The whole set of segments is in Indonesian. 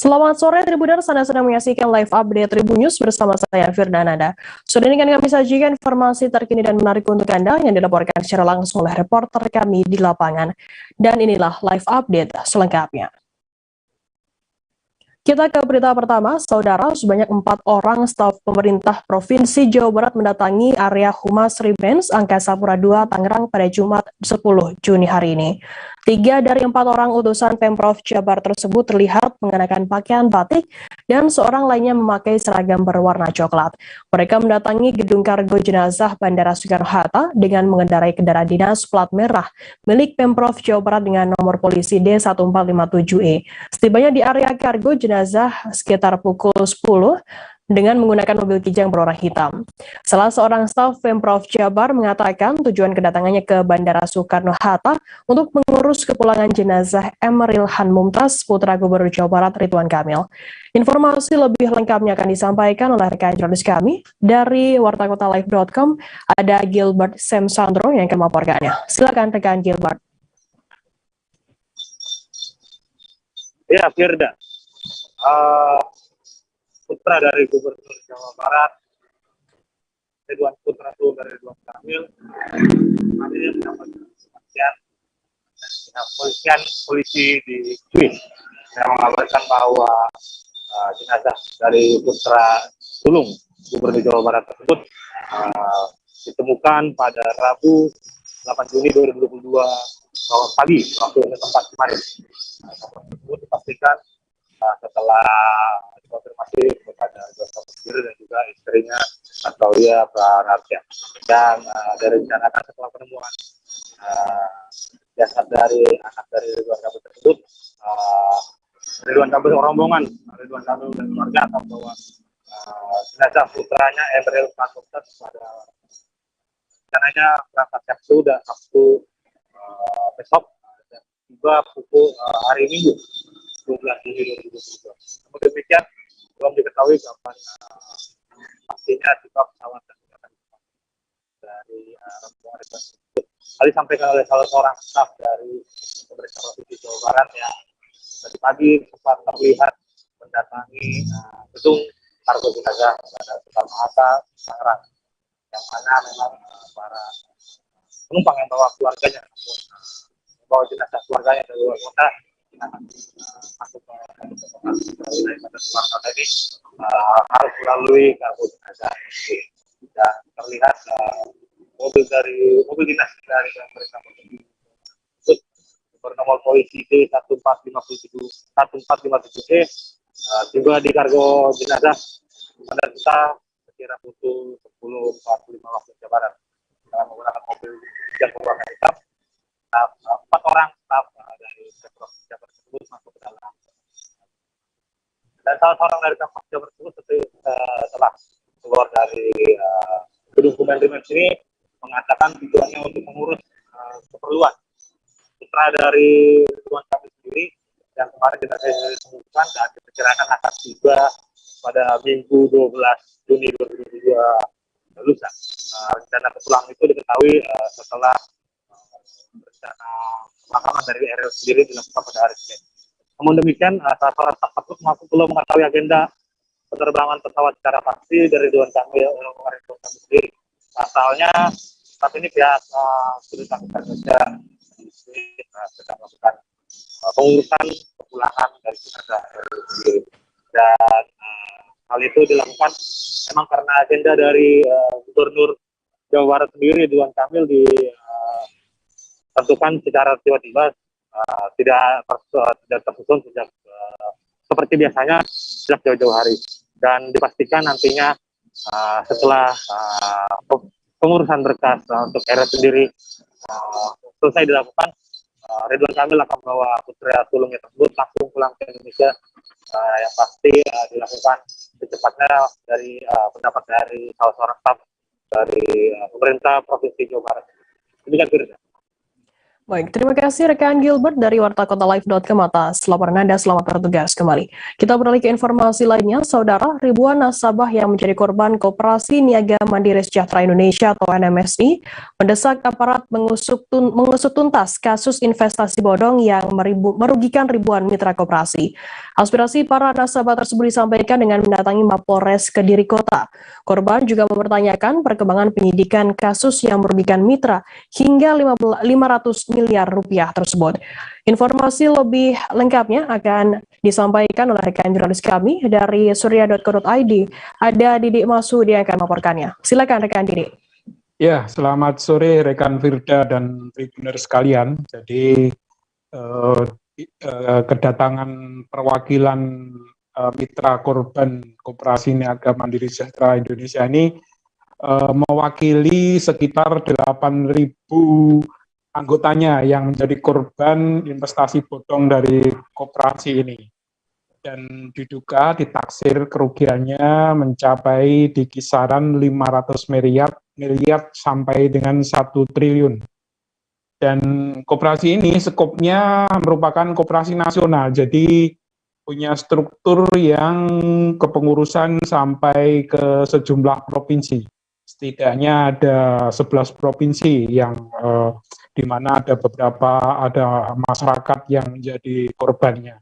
Selamat sore Tribuners, Anda sedang menyaksikan live update Tribun News bersama saya Firdananda. Sudah ini kami sajikan informasi terkini dan menarik untuk Anda yang dilaporkan secara langsung oleh reporter kami di lapangan. Dan inilah live update selengkapnya. Kita ke berita pertama, Saudara, sebanyak 4 orang staf pemerintah Provinsi Jawa Barat mendatangi area Humas Revens Angkasa Pura II Tangerang pada Jumat 10 Juni hari ini. 3 dari 4 orang utusan Pemprov Jabar tersebut terlihat mengenakan pakaian batik dan seorang lainnya memakai seragam berwarna coklat. Mereka mendatangi gedung kargo jenazah Bandara Soekarno-Hatta dengan mengendarai kendaraan dinas plat merah milik Pemprov Jawa Barat dengan nomor polisi D1457E. Setibanya di area kargo jenazah sekitar pukul 10 dengan menggunakan mobil kijang berwarna hitam. Salah seorang staf Pemprov Jabar mengatakan tujuan kedatangannya ke Bandara Soekarno-Hatta untuk mengurus kepulangan jenazah Emeril Han Mumtaz, putra Gubernur Jawa Barat Ridwan Kamil. Informasi lebih lengkapnya akan disampaikan oleh rekan jurnalis kami dari wartakotalive.com, ada Gilbert Semsandro yang akan melaporkannya. Silakan rekan Gilbert. Ya, Firda. Putra dari Gubernur Jawa Barat, Ridwan Putra dari Ridwan Kamil, hari ini mendapat kesaksian pihak polisi di Swiss yang mengabarkan bahwa jenazah dari putra sulung Gubernur Jawa Barat tersebut ditemukan pada Rabu 8 Juni 2022 pagi waktu setempat kemarin. Tersebut dipastikan setelah dikonfirmasi kepada dokter sendiri dan juga istrinya Ataulia Pranartya. Dan direncanakan setelah penemuan jasad dari anak dari Ridwan Kamil tersebut, Ridwan Kamil rombongan, Ridwan Kamil dan keluarga akan membawa jenazah putranya Emeril Han Mumtaz pada rencananya berangkat Sabtu besok dan tiba pukul hari Minggu 12 Juni 2022. Namun demikian, belum diketahui kapan pastinya tiba pesawat dan dari rombongan tersebut. Hal disampaikan oleh salah seorang staf dari pemerintah Provinsi Jawa Barat yang tadi pagi sempat terlihat mendatangi gedung kargo jenazah Bandara Soekarno-Hatta Tangerang, yang mana memang para penumpang yang bawa keluarganya ataupun membawa jenazah keluarganya dari luar kota masuk ke wilayah Bandara Soekarno-Hatta ini harus melalui kargo jenazah ini. Dan terlihat mobil dinas dari pemerintah tersebut bernomor polisi D1457E tiba di kargo jenazah pada kita sekira pukul 10.45 waktu Indonesia Barat dengan menggunakan mobil yang berwarna hitam. 4 orang staf dari Pemprov Jabar tersebut masuk ke dalam. Dan salah seorang dari Pemprov Jabar tersebut setelah keluar dari gedung Kementerian ini mengatakan tujuannya untuk mengurus keperluan putra dari Ridwan Kamil sendiri yang kemarin ditemukan dan diperkirakan akan tiba pada Minggu 12 Juni 2022 lusa. Rencana kepulangan itu diketahui setelah rencana pemakaman dari Emeril sendiri dilakukan pada hari Senin. Namun demikian, saat seorang staf tersebut mengaku belum mengetahui agenda penerbangan pesawat secara pasti dari Ridwan Kamil sendiri. Asalnya saat ini pihak Kedutaan Besar Indonesia sedang melakukan pengurusan kepulangan dari jenazah sendiri. Dan hal itu dilakukan memang karena agenda dari Gubernur Jawa Barat sendiri Ridwan Kamil ditentukan secara tiba-tiba, tidak tersusun sejak seperti biasanya sejak jauh-jauh hari, dan dipastikan nantinya setelah pengurusan berkas untuk Emeril sendiri selesai dilakukan, Ridwan Kamil akan membawa putra sulungnya tersebut langsung pulang ke Indonesia, yang pasti dilakukan secepatnya dari pendapat dari salah seorang staf dari pemerintah Provinsi Jawa Barat. Demikian, Firda. Baik, terima kasih rekan Gilbert dari wartakotalive.com atas laporan Anda. Selamat bertugas kembali. Kita beralih ke informasi lainnya, Saudara. Ribuan nasabah yang menjadi korban Koperasi Niaga Mandiri Sejahtera Indonesia atau NMSI mendesak aparat mengusut tuntas kasus investasi bodong yang merugikan ribuan mitra koperasi. Aspirasi para nasabah tersebut disampaikan dengan mendatangi Mapolres Kediri Kota. Korban juga mempertanyakan perkembangan penyidikan kasus yang merugikan mitra hingga 500 miliar rupiah tersebut. Informasi lebih lengkapnya akan disampaikan oleh rekan jurnalis kami dari surya.co.id. Ada Didik Masudi yang akan melaporkannya. Silakan rekan Didik. Ya, selamat sore rekan Firda dan Tribuner sekalian. Jadi kedatangan perwakilan mitra korban Koperasi Niaga Mandiri Sejahtera Indonesia ini mewakili sekitar 8.000 anggotanya yang menjadi korban investasi bodong dari koperasi ini. Dan diduga ditaksir kerugiannya mencapai di kisaran 500 miliar sampai dengan 1 triliun. Dan koperasi ini skopnya merupakan koperasi nasional, jadi punya struktur yang kepengurusan sampai ke sejumlah provinsi. Setidaknya ada 11 provinsi yang di mana ada masyarakat yang menjadi korbannya.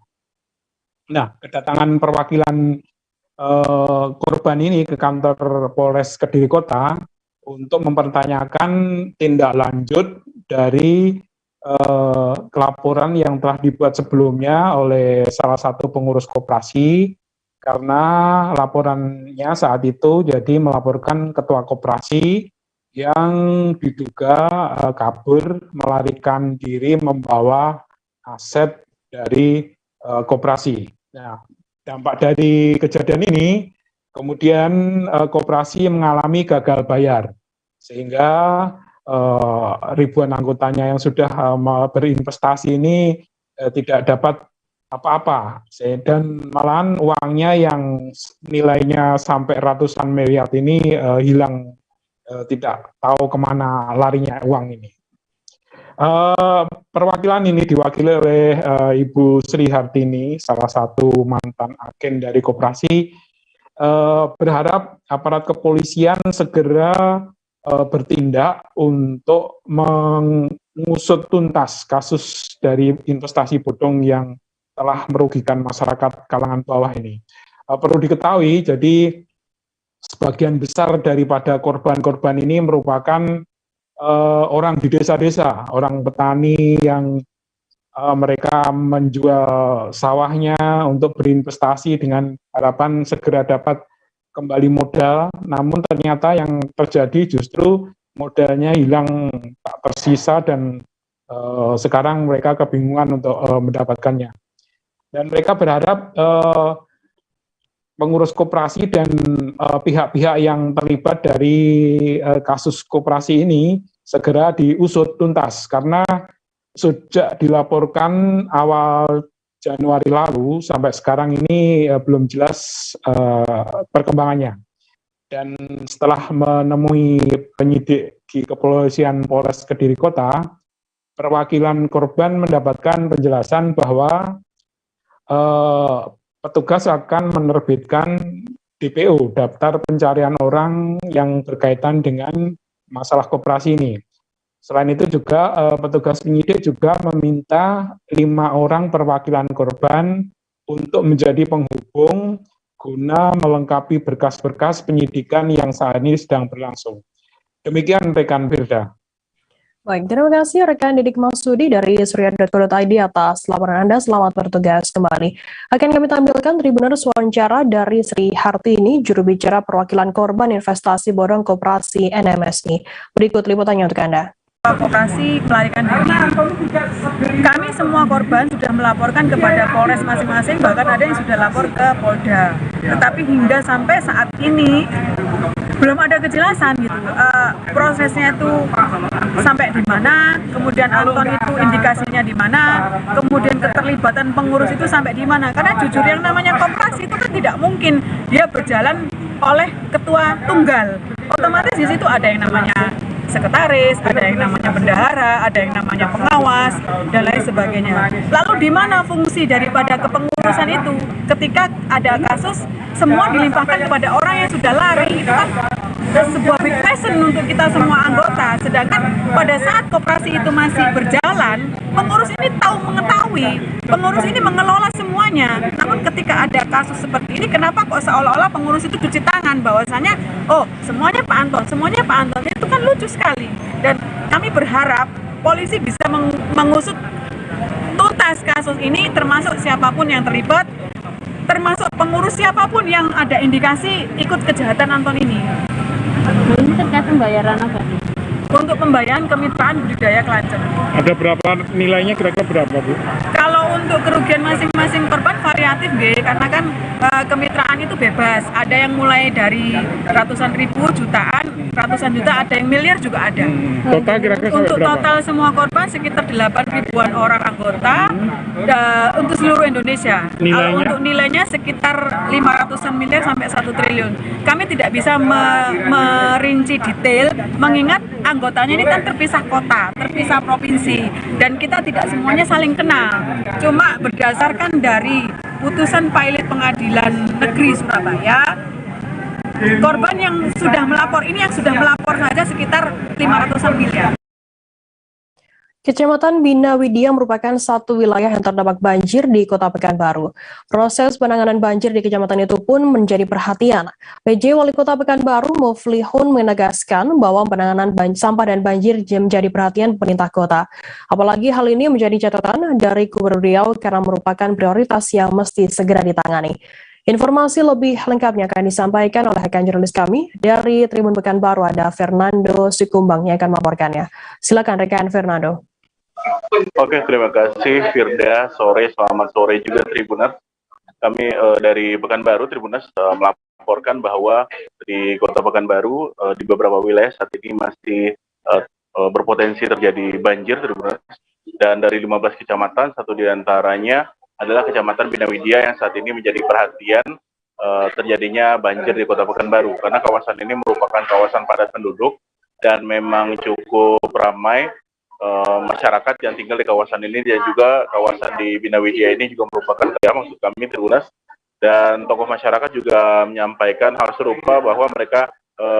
Nah, kedatangan perwakilan korban ini ke kantor Polres Kediri Kota untuk mempertanyakan tindak lanjut dari laporan yang telah dibuat sebelumnya oleh salah satu pengurus koperasi, karena laporannya saat itu jadi melaporkan ketua koperasi yang diduga kabur, melarikan diri membawa aset dari koperasi. Nah, dampak dari kejadian ini, kemudian koperasi mengalami gagal bayar, sehingga ribuan anggotanya yang sudah berinvestasi ini tidak dapat apa-apa, dan malahan uangnya yang nilainya sampai ratusan miliar ini hilang, tidak tahu kemana larinya uang ini. Perwakilan ini diwakili oleh Ibu Sri Hartini, salah satu mantan agen dari koperasi, berharap aparat kepolisian segera bertindak untuk mengusut tuntas kasus dari investasi bodong yang telah merugikan masyarakat kalangan bawah ini. Perlu diketahui, jadi sebagian besar daripada korban-korban ini merupakan orang di desa-desa, orang petani yang mereka menjual sawahnya untuk berinvestasi dengan harapan segera dapat kembali modal, namun ternyata yang terjadi justru modalnya hilang tak tersisa dan sekarang mereka kebingungan untuk mendapatkannya. Dan mereka berharap pengurus koperasi dan pihak-pihak yang terlibat dari kasus koperasi ini segera diusut tuntas, karena sejak dilaporkan awal Januari lalu sampai sekarang ini belum jelas perkembangannya. Dan setelah menemui penyidik di Kepolisian Polres Kediri Kota, perwakilan korban mendapatkan penjelasan bahwa petugas akan menerbitkan DPO, daftar pencarian orang yang berkaitan dengan masalah koperasi ini. Selain itu juga petugas penyidik juga meminta 5 orang perwakilan korban untuk menjadi penghubung guna melengkapi berkas-berkas penyidikan yang saat ini sedang berlangsung. Demikian rekan Firda. Baik, terima kasih rekan Didik Masudi dari surya.co.id atas laporan Anda. Selamat bertugas kembali. Akan kami tampilkan Tribuners wawancara dari Sri Hartini, juru bicara perwakilan korban investasi bodong koperasi NMSI. Berikut liputannya untuk Anda. Koperasi melarikan diri. Kami semua korban sudah melaporkan kepada Polres masing-masing, bahkan ada yang sudah lapor ke Polda. Tetapi hingga sampai saat ini belum ada kejelasan gitu. Prosesnya itu sampai di mana, kemudian Anton itu indikasinya di mana, kemudian keterlibatan pengurus itu sampai di mana. Karena jujur yang namanya koperasi itu kan tidak mungkin dia berjalan oleh ketua tunggal. Otomatis di situ ada yang namanya sekretaris, ada yang namanya bendahara, ada yang namanya pengawas, dan lain sebagainya. Lalu di mana fungsi daripada kepengurusan itu? Ketika ada kasus, semua dilimpahkan kepada orang yang sudah lari, itu kan sebuah big passion untuk kita semua anggota. Sedangkan pada saat koperasi itu masih berjalan, pengurus ini mengetahui, pengurus ini mengelola semuanya. Namun ketika ada kasus seperti ini, kenapa kok seolah-olah pengurus itu cuci tangan bahwasanya, oh semuanya Pak Anton, semuanya Pak Anton. Itu kan lucu sekali. Dan kami berharap polisi bisa mengusut tuntas kasus ini, termasuk siapapun yang terlibat, termasuk pengurus siapapun yang ada indikasi ikut kejahatan Anton ini. Ini terkait pembayaran apa nih? Untuk pembayaran kemitraan budidaya Klanceng. Ada berapa nilainya, kira-kira berapa, Bu? Kalau untuk kerugian masing-masing korban variatif, karena kan kemitraan itu bebas. Ada yang mulai dari ratusan ribu, jutaan, ratusan juta, ada yang miliar juga ada. Total kira-kira Untuk berapa? total semua korban sekitar 8 ribuan orang anggota untuk seluruh Indonesia. Nilainya? Untuk nilainya sekitar 500-an miliar sampai 1 triliun. Kami tidak bisa merinci detail, mengingat anggotanya ini kan terpisah kota, terpisah provinsi, dan kita tidak semuanya saling kenal. Cuma berdasarkan dari putusan Pailit Pengadilan Negeri Surabaya, korban yang sudah melapor ini, yang sudah melapor saja sekitar 500-an miliar. Kecamatan Bina Widya merupakan satu wilayah yang terdampak banjir di Kota Pekanbaru. Proses penanganan banjir di kecamatan itu pun menjadi perhatian. PJ Wali Kota Pekanbaru Muflihun menegaskan bahwa penanganan sampah dan banjir menjadi perhatian pemerintah kota. Apalagi hal ini menjadi catatan dari Gubernur Riau karena merupakan prioritas yang mesti segera ditangani. Informasi lebih lengkapnya akan disampaikan oleh rekan jurnalis kami dari Tribun Pekanbaru, ada Fernando Sikumbang yang akan melaporkannya. Silakan rekan Fernando. Oke, terima kasih Firda. Selamat sore juga Tribuners. Kami dari Pekanbaru, Tribuners melaporkan bahwa di Kota Pekanbaru di beberapa wilayah saat ini masih berpotensi terjadi banjir, Tribuners. Dan dari 15 kecamatan, satu diantaranya adalah Kecamatan Bina Widya yang saat ini menjadi perhatian terjadinya banjir di Kota Pekanbaru. Karena kawasan ini merupakan kawasan padat penduduk dan memang cukup ramai. Masyarakat yang tinggal di kawasan ini dan juga kawasan di Bina Widya ini juga merupakan maksud kami Tribuners, dan tokoh masyarakat juga menyampaikan hal serupa bahwa mereka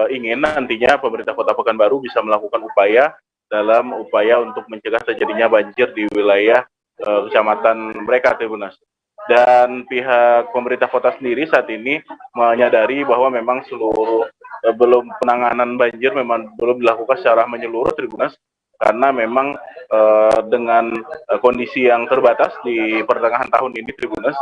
ingin nantinya pemerintah Kota Pekanbaru bisa melakukan upaya untuk mencegah terjadinya banjir di wilayah kecamatan mereka Tribuners. Dan pihak pemerintah kota sendiri saat ini menyadari bahwa memang seluruh penanganan banjir memang belum dilakukan secara menyeluruh Tribuners, karena memang dengan kondisi yang terbatas di pertengahan tahun ini Tribuners,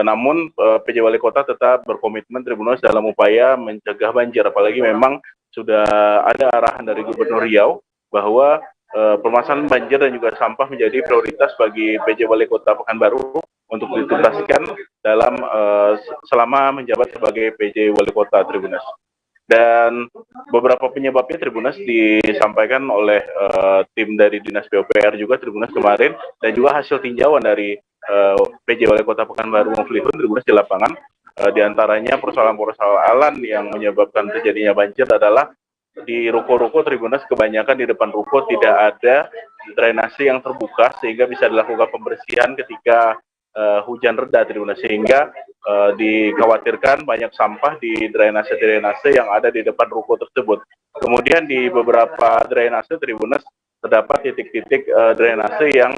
namun PJ Wali Kota tetap berkomitmen Tribuners dalam upaya mencegah banjir, apalagi memang sudah ada arahan dari Gubernur Riau bahwa permasalahan banjir dan juga sampah menjadi prioritas bagi PJ Wali Kota Pekanbaru untuk dituntaskan dalam selama menjabat sebagai PJ Wali Kota Tribuners. Dan beberapa penyebabnya Tribuners disampaikan oleh tim dari Dinas PUPR juga Tribuners kemarin, dan juga hasil tinjauan dari PJ Wali Kota Pekanbaru Muflihun Tribuners di lapangan. Di antaranya persoalan-persoalan yang menyebabkan terjadinya banjir adalah di ruko-ruko Tribuners, kebanyakan di depan ruko tidak ada drainase yang terbuka sehingga bisa dilakukan pembersihan ketika hujan reda Tribuners, sehingga dikhawatirkan banyak sampah di drainase-drainase yang ada di depan ruko tersebut. Kemudian di beberapa drainase Tribuners terdapat titik-titik drainase yang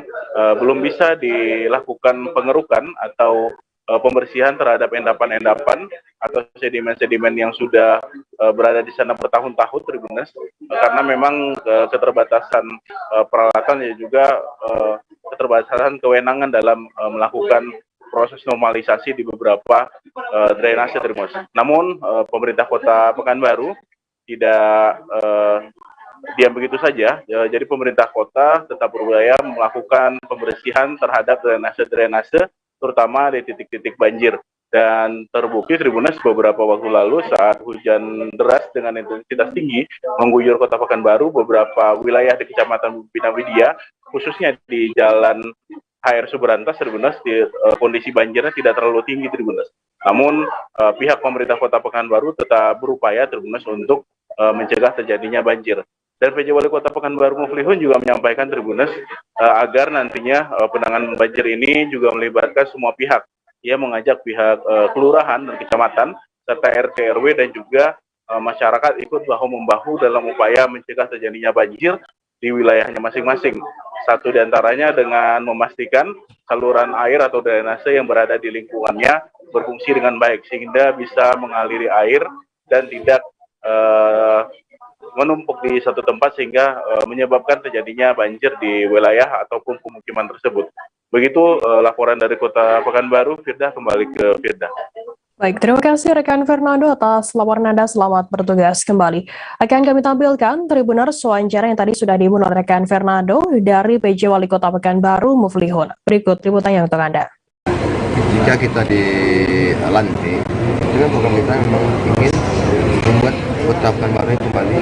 belum bisa dilakukan pengerukan atau pembersihan terhadap endapan-endapan atau sedimen-sedimen yang sudah berada di sana bertahun-tahun Tribuners, karena memang keterbatasan peralatan dan juga keterbatasan kewenangan dalam melakukan proses normalisasi di beberapa drainase Tribuners. Namun pemerintah Kota Pekanbaru tidak diam begitu saja. Jadi pemerintah kota tetap berupaya melakukan pembersihan terhadap drainase-drainase, terutama di titik-titik banjir. Dan terbukti Tribuners beberapa waktu lalu saat hujan deras dengan intensitas tinggi mengguyur Kota Pekanbaru, beberapa wilayah di Kecamatan Bina Widya, khususnya di Jalan HR Subrantas Tribuners, kondisi banjirnya tidak terlalu tinggi Tribuners. Namun pihak pemerintah Kota Pekanbaru tetap berupaya Tribuners untuk mencegah terjadinya banjir. Dan PJ Wali Kota Pekanbaru Muflihun juga menyampaikan Tribuners agar nantinya penanganan banjir ini juga melibatkan semua pihak. Ia mengajak pihak kelurahan dan kecamatan serta RT RW dan juga masyarakat ikut bahu-membahu dalam upaya mencegah terjadinya banjir di wilayahnya masing-masing. Satu diantaranya dengan memastikan saluran air atau drainase yang berada di lingkungannya berfungsi dengan baik sehingga bisa mengaliri air dan tidak menumpuk di satu tempat sehingga menyebabkan terjadinya banjir di wilayah ataupun pemukiman tersebut. Begitu laporan dari Kota Pekanbaru. Firda, kembali ke Firda. Baik, terima kasih rekan Fernando atas laporan Anda. Selamat bertugas kembali. Akan kami tampilkan Tribuners wawancara yang tadi sudah diimbun oleh rekan Fernando dari PJ Wali Kota Pekanbaru Muflihun. Berikut liputannya untuk Anda. Jika kita dilantik, dengan program kita memang ingin membuat Kota Pekanbaru kembali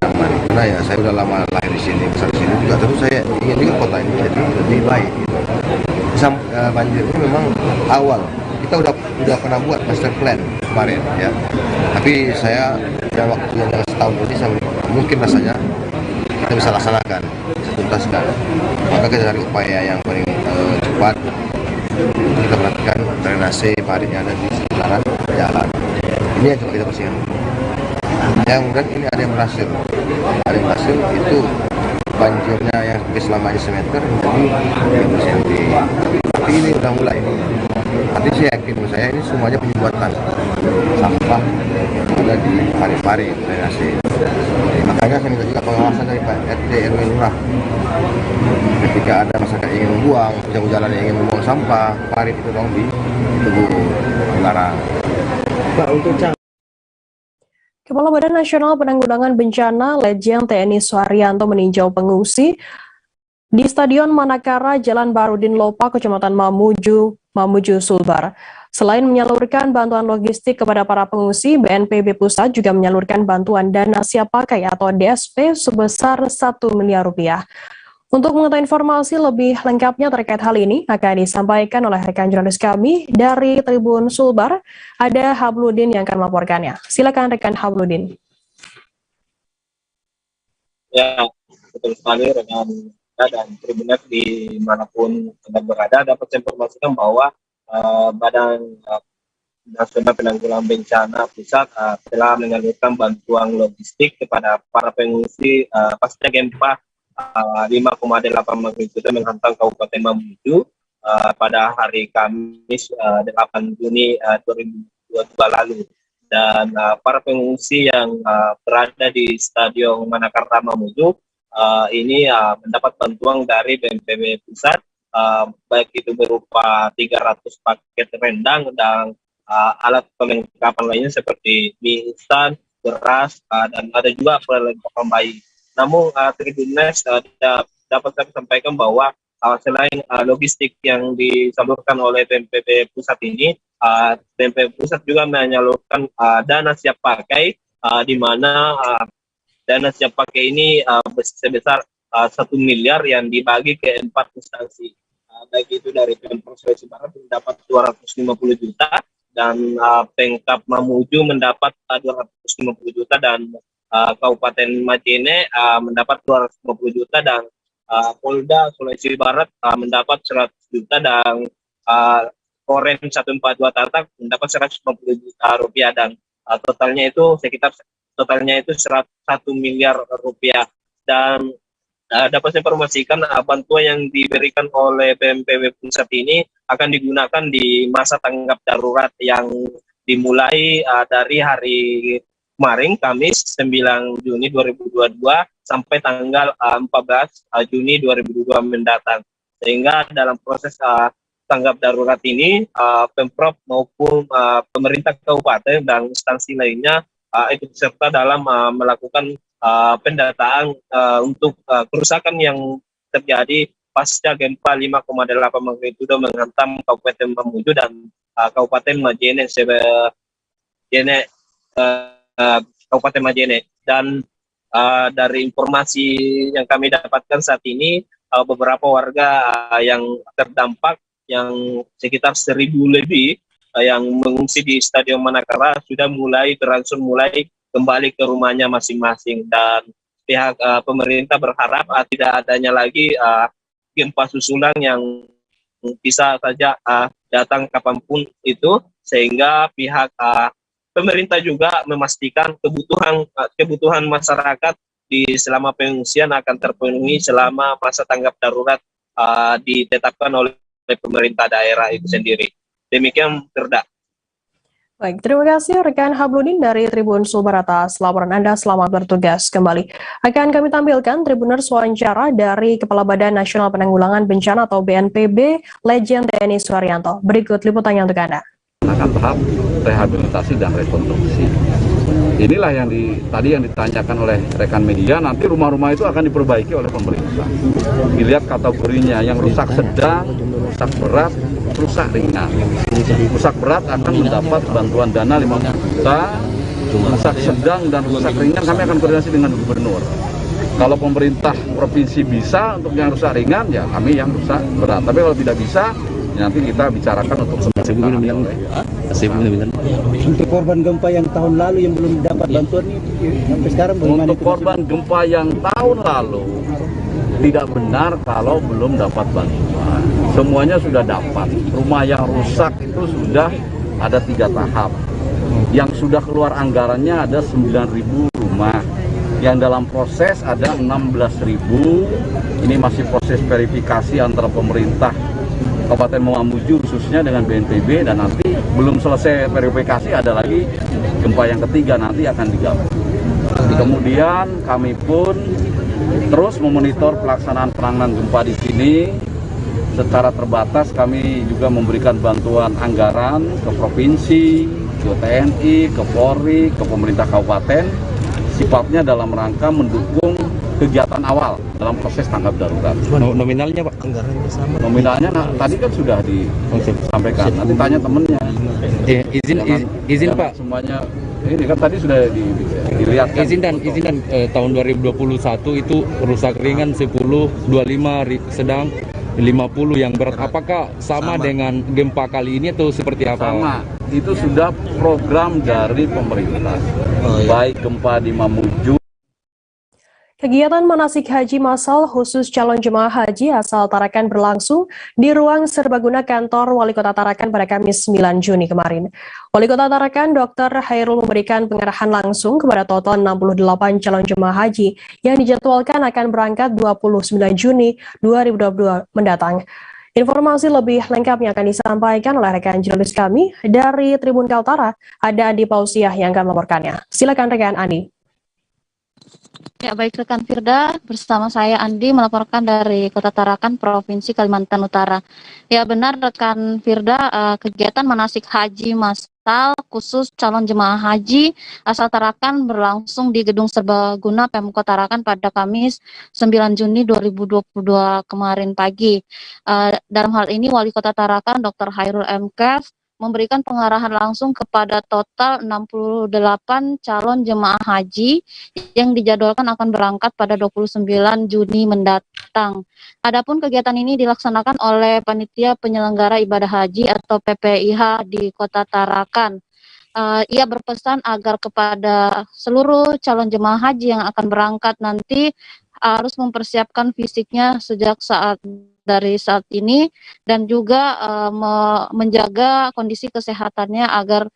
nyaman. Karena ya saya sudah lama lahir di sini, besar di sini juga. Tentu saya ingin juga kota ini jadi lebih baik. Gitu. Banjir ini memang awal. Kita udah pernah buat master plan kemarin ya. Tapi saya dalam waktu yang setahun ini mungkin rasanya kita bisa laksanakan, bisa tuntaskan. Maka kita cari upaya yang paling cepat. Kita perhatikan drainase parit yang ada di sekitaran jalan. Ini yang coba kita bersihkan. Yang kemudian ini ada yang berhasil. Ada yang berhasil itu banjirnya yang selama semeter menjadi 3 cm. Tapi ini udah mulai ini. Tapi saya yakin saya ini semuanya penyumbatan sampah yang ada di parit-parit drainase. Makanya saya minta juga pengawasan dari Pak RT RW Lurah. Ketika ada masyarakat yang ingin membuang, jalan yang ingin membuang sampah, parit itu dong ditegur, dilarang. Pak, untuk Kepala Badan Nasional Penanggulangan Bencana Letjen TNI Suharyanto meninjau pengungsi di Stadion Manakara, Jalan Barudin Lopa, Kecamatan Mamuju, Sulbar. Selain menyalurkan bantuan logistik kepada para pengungsi, BNPB Pusat juga menyalurkan bantuan dana siap pakai atau DSP sebesar 1 miliar rupiah. Untuk mengetahui informasi lebih lengkapnya terkait hal ini akan disampaikan oleh rekan jurnalis kami dari Tribun Sulbar, ada Habludin yang akan melaporkannya. Silakan rekan Habludin. Ya, betul sekali rekan dan Tribuners dimanapun Anda berada dapat saya informasikan bahwa Badan Nasional Penanggulangan Bencana Pusat telah menyalurkan bantuan logistik kepada para pengungsi pasca gempa 5,8 magnitudo menghantam Kabupaten Mamuju pada hari Kamis 8 Juni 2022 lalu. Dan para pengungsi yang berada di Stadion Manakara Mamuju ini mendapat bantuan dari BNPB Pusat, baik itu berupa 300 paket rendang dan alat perlengkapan lainnya seperti mie instan, beras, dan ada juga perlengkapan bayi. Namun Tribuners dapat saya sampaikan bahwa selain logistik yang disalurkan oleh BNPB Pusat ini, BNPB Pusat juga menyalurkan dana siap pakai, di mana dana siap pakai ini sebesar 1 miliar yang dibagi ke 4 instansi. Baik itu dari Pemprov Sulawesi Barat mendapat 250 juta, dan Pemkab Mamuju mendapat 250 juta, dan Kabupaten Majene mendapat 250 juta, dan Polda Sulawesi Barat mendapat 100 juta, dan Korem 142 Tatak mendapat 150 juta rupiah, dan totalnya itu 1 miliar rupiah. Dan dapat saya informasikan bantuan yang diberikan oleh BNPB Pusat ini akan digunakan di masa tanggap darurat yang dimulai dari hari kemarin Kamis 9 Juni 2022 sampai tanggal 14 Juni 2022 mendatang. Sehingga dalam proses tanggap darurat ini Pemprov maupun pemerintah kabupaten dan instansi lainnya ikut serta dalam melakukan pendataan untuk kerusakan yang terjadi pasca gempa 5,8 magnitudo menghantam Kabupaten Mamuju dan Kabupaten Majene, Kabupaten Majene. Dan dari informasi yang kami dapatkan saat ini, beberapa warga yang terdampak yang sekitar 1.000 lebih yang mengungsi di Stadion Manakara sudah mulai berangsur mulai kembali ke rumahnya masing-masing. Dan pihak pemerintah berharap tidak adanya lagi gempa susulan yang bisa saja datang kapanpun itu, sehingga pihak pemerintah juga memastikan kebutuhan masyarakat selama pengungsian akan terpenuhi selama masa tanggap darurat ditetapkan oleh pemerintah daerah itu sendiri. Demikian, Firda. Baik, terima kasih rekan Habludin dari Tribun Sumber atas laporan Anda. Selamat bertugas kembali. Akan kami tampilkan Tribuners wawancara dari Kepala Badan Nasional Penanggulangan Bencana atau BNPB, Legend TNI Suharyanto. Berikut liputannya untuk Anda. Akan tahap rehabilitasi dan rekonstruksi. Inilah yang tadi yang ditanyakan oleh rekan media, nanti rumah-rumah itu akan diperbaiki oleh pemerintah. Dilihat kategorinya, yang rusak sedang, rusak berat, rusak ringan. Rusak berat akan mendapat bantuan dana 50 juta, rusak sedang dan rusak ringan kami akan koordinasi dengan gubernur. Kalau pemerintah provinsi bisa untuk yang rusak ringan, ya kami yang rusak berat. Tapi kalau tidak bisa, ya nanti kita bicarakan untuk Untuk korban gempa yang tahun lalu yang belum dapat bantuan ini sampai sekarang bagaimana? Untuk korban gempa yang tahun lalu tidak benar kalau belum dapat bantuan. Semuanya sudah dapat. Rumah yang rusak itu sudah ada 3 tahap. Yang sudah keluar anggarannya ada 9.000 rumah. Yang dalam proses ada 16.000. Ini masih proses verifikasi antara pemerintah Kabupaten Mamuju khususnya dengan BNPB, dan nanti belum selesai verifikasi ada lagi gempa yang ketiga nanti akan digabung. Kemudian kami pun terus memonitor pelaksanaan penanganan gempa di sini. Secara terbatas kami juga memberikan bantuan anggaran ke provinsi, ke TNI, ke Polri, ke pemerintah kabupaten, sifatnya dalam rangka mendukung kegiatan awal dalam proses tanggap darurat. Nominalnya Pak? Nominalnya tadi kan sudah disampaikan. Nanti tanya temennya. Izin Pak. Semuanya ini kan tadi sudah dilihat. Izin dan tahun 2021 itu rusak ringan 10, 25 sedang 50 yang berat. Apakah sama dengan gempa kali ini atau seperti apa? Sama. Itu sudah program dari pemerintah. Baik gempa di Mamuju. Kegiatan manasik haji massal khusus calon jemaah haji asal Tarakan berlangsung di ruang serbaguna kantor Wali Kota Tarakan pada Kamis 9 Juni kemarin. Wali Kota Tarakan Dr. Hairul memberikan pengarahan langsung kepada total 68 calon jemaah haji yang dijadwalkan akan berangkat 29 Juni 2022 mendatang. Informasi lebih lengkapnya akan disampaikan oleh rekan jurnalis kami dari Tribun Kaltara. Ada Andi Pausiah yang akan melaporkannya. Silakan rekan Andi. Ya, baik rekan Firda, bersama saya Andi melaporkan dari Kota Tarakan, Provinsi Kalimantan Utara. Ya benar rekan Firda, kegiatan manasik haji massal khusus calon jemaah haji asal Tarakan berlangsung di Gedung Serbaguna Pemkot Tarakan pada Kamis 9 Juni 2022 kemarin pagi. Dalam hal ini Wali Kota Tarakan Dr. Hairul M. memberikan pengarahan langsung kepada total 68 calon jemaah haji yang dijadwalkan akan berangkat pada 29 Juni mendatang. Adapun kegiatan ini dilaksanakan oleh Panitia Penyelenggara Ibadah Haji atau PPIH di Kota Tarakan. Ia berpesan agar kepada seluruh calon jemaah haji yang akan berangkat nanti harus mempersiapkan fisiknya sejak dari saat ini dan juga menjaga kondisi kesehatannya agar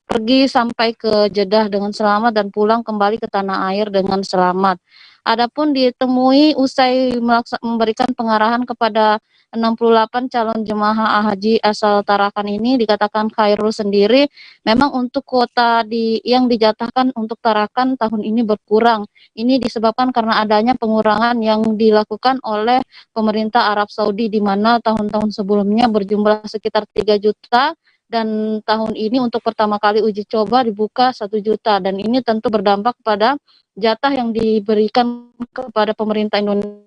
pergi sampai ke Jeddah dengan selamat dan pulang kembali ke tanah air dengan selamat. Adapun ditemui usai memberikan pengarahan kepada 68 calon jemaah haji asal Tarakan ini, dikatakan Khairul sendiri memang untuk kuota yang dijatahkan untuk Tarakan tahun ini berkurang. Ini disebabkan karena adanya pengurangan yang dilakukan oleh pemerintah Arab Saudi, di mana tahun-tahun sebelumnya berjumlah sekitar 3 juta dan tahun ini untuk pertama kali uji coba dibuka 1 juta, dan ini tentu berdampak pada jatah yang diberikan kepada pemerintah Indonesia,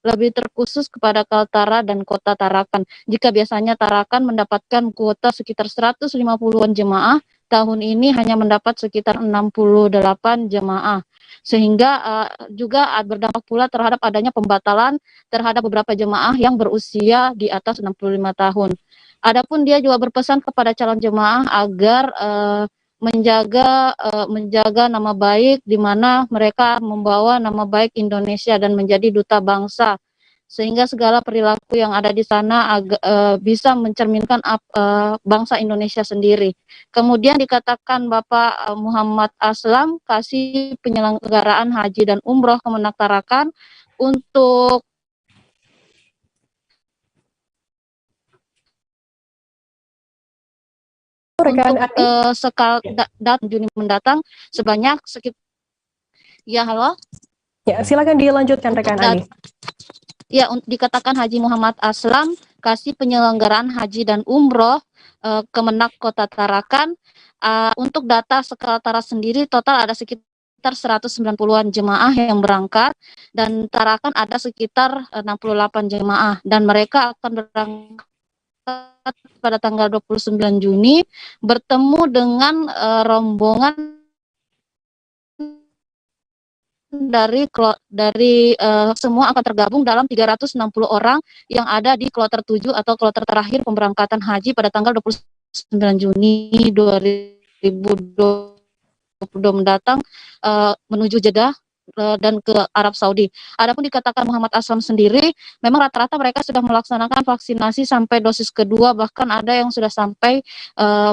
lebih terkhusus kepada Kaltara dan Kota Tarakan. Jika biasanya Tarakan mendapatkan kuota sekitar 150-an jemaah, tahun ini hanya mendapat sekitar 68 jemaah. Sehingga juga berdampak pula terhadap adanya pembatalan terhadap beberapa jemaah yang berusia di atas 65 tahun. Adapun dia juga berpesan kepada calon jemaah agar menjaga nama baik, di mana mereka membawa nama baik Indonesia dan menjadi duta bangsa, sehingga segala perilaku yang ada di sana bisa mencerminkan bangsa Indonesia sendiri. Kemudian dikatakan Bapak Muhammad Aslam, Kasih Penyelenggaraan Haji dan Umroh Kemenak Tarakan, untuk Rekan Juni mendatang sebanyak sekitar, ya halo? Ya, silakan dilanjutkan rekan Andi. Ya, dikatakan Haji Muhammad Aslam, Kasih Penyelenggaraan Haji dan Umroh Kemenak Kota Tarakan, untuk data Kaltara sendiri total ada sekitar 190-an jemaah yang berangkat, dan Tarakan ada sekitar 68 jemaah, dan mereka akan berangkat pada tanggal 29 Juni bertemu dengan rombongan dari semua akan tergabung dalam 360 orang yang ada di kloter 7 atau kloter terakhir pemberangkatan haji pada tanggal 29 Juni 2022 mendatang menuju Jeddah dan ke Arab Saudi. Adapun dikatakan Muhammad Aslam sendiri, memang rata-rata mereka sudah melaksanakan vaksinasi sampai dosis kedua, bahkan ada yang sudah sampai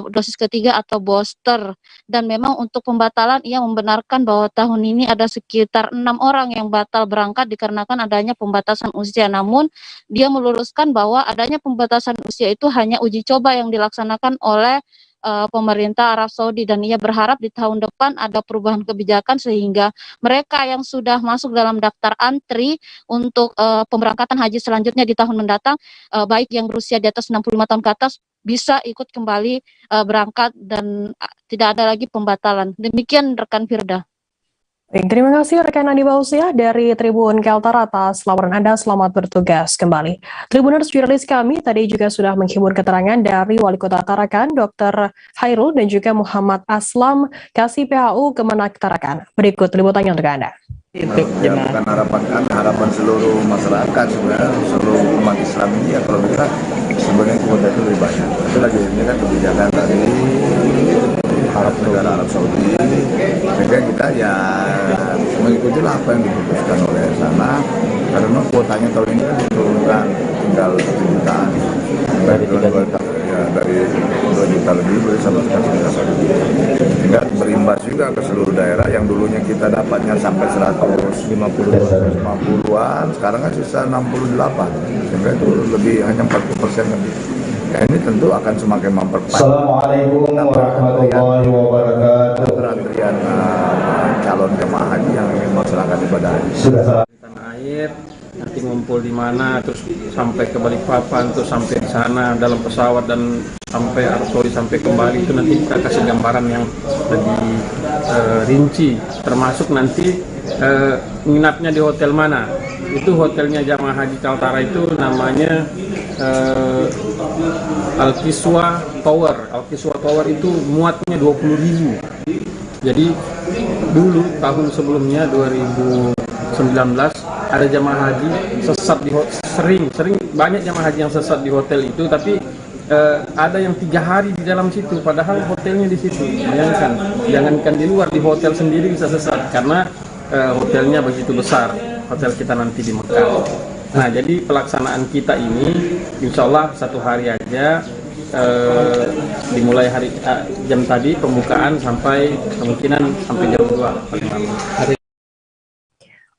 dosis ketiga atau booster. Dan memang untuk pembatalan, ia membenarkan bahwa tahun ini ada sekitar 6 orang yang batal berangkat dikarenakan adanya pembatasan usia. Namun dia meluruskan bahwa adanya pembatasan usia itu hanya uji coba yang dilaksanakan oleh pemerintah Arab Saudi, dan ia berharap di tahun depan ada perubahan kebijakan sehingga mereka yang sudah masuk dalam daftar antri untuk pemberangkatan haji selanjutnya di tahun mendatang, baik yang berusia di atas 65 tahun ke atas, bisa ikut kembali berangkat dan tidak ada lagi pembatalan. Demikian rekan Firda. Baik, terima kasih rekan Andi Bausiah dari Tribun Kaltara atas laporan Anda. Selamat bertugas kembali. Tribuners, jurnalis kami tadi juga sudah menghimpun keterangan dari Wali Kota Tarakan, Dr. Hairul, dan juga Muhammad Aslam, Kasih PHU Kemenak Tarakan. Berikut liputannya untuk Anda. Itu bukan harapan seluruh masyarakat, sebenarnya seluruh umat Islam ini, ya kalau kita sebenarnya kuota itu lebih banyak. Itu lagi ini kan kebijakan dari negara Arab Saudi, sehingga kita ya mengikuti apa yang diputuskan oleh sana, karena kuotanya tahun ini kan diturunkan tinggal 1 jutaan dari 2 juta lebih sama sekarang 1 juta, sehingga berimbas juga ke seluruh daerah yang dulunya kita dapatnya sampai 150-an, sekarang kan sisa 68, sehingga itu lebih hanya 40% lebih. Ya, ini tentu akan semakin memperpanjang. Assalamualaikum warahmatullahi wabarakatuh. Antrian calon jemaah haji yang ingin melaksanakan ibadah haji. Sudah salah. Tanah air, nanti ngumpul di mana, terus sampai ke Balikpapan, terus sampai di sana dalam pesawat dan sampai Arab Saudi, sampai kembali, itu nanti kita kasih gambaran yang lebih rinci, termasuk nanti nginapnya di hotel mana. Itu hotelnya jamaah haji Kaltara itu namanya Al-Kiswa Tower. Al-Kiswa Tower itu muatnya 20.000. Jadi dulu tahun sebelumnya 2019 ada jamaah haji sesat di hotel, sering banyak jamaah haji yang sesat di hotel itu, tapi ada yang 3 hari di dalam situ, padahal hotelnya di situ. Bayangkan, jangankan di luar, di hotel sendiri bisa sesat karena hotelnya begitu besar, hotel kita nanti di Mekah. Nah, jadi pelaksanaan kita ini insya Allah 1 hari aja, dimulai jam tadi pembukaan sampai kemungkinan sampai jam 2 paling lama.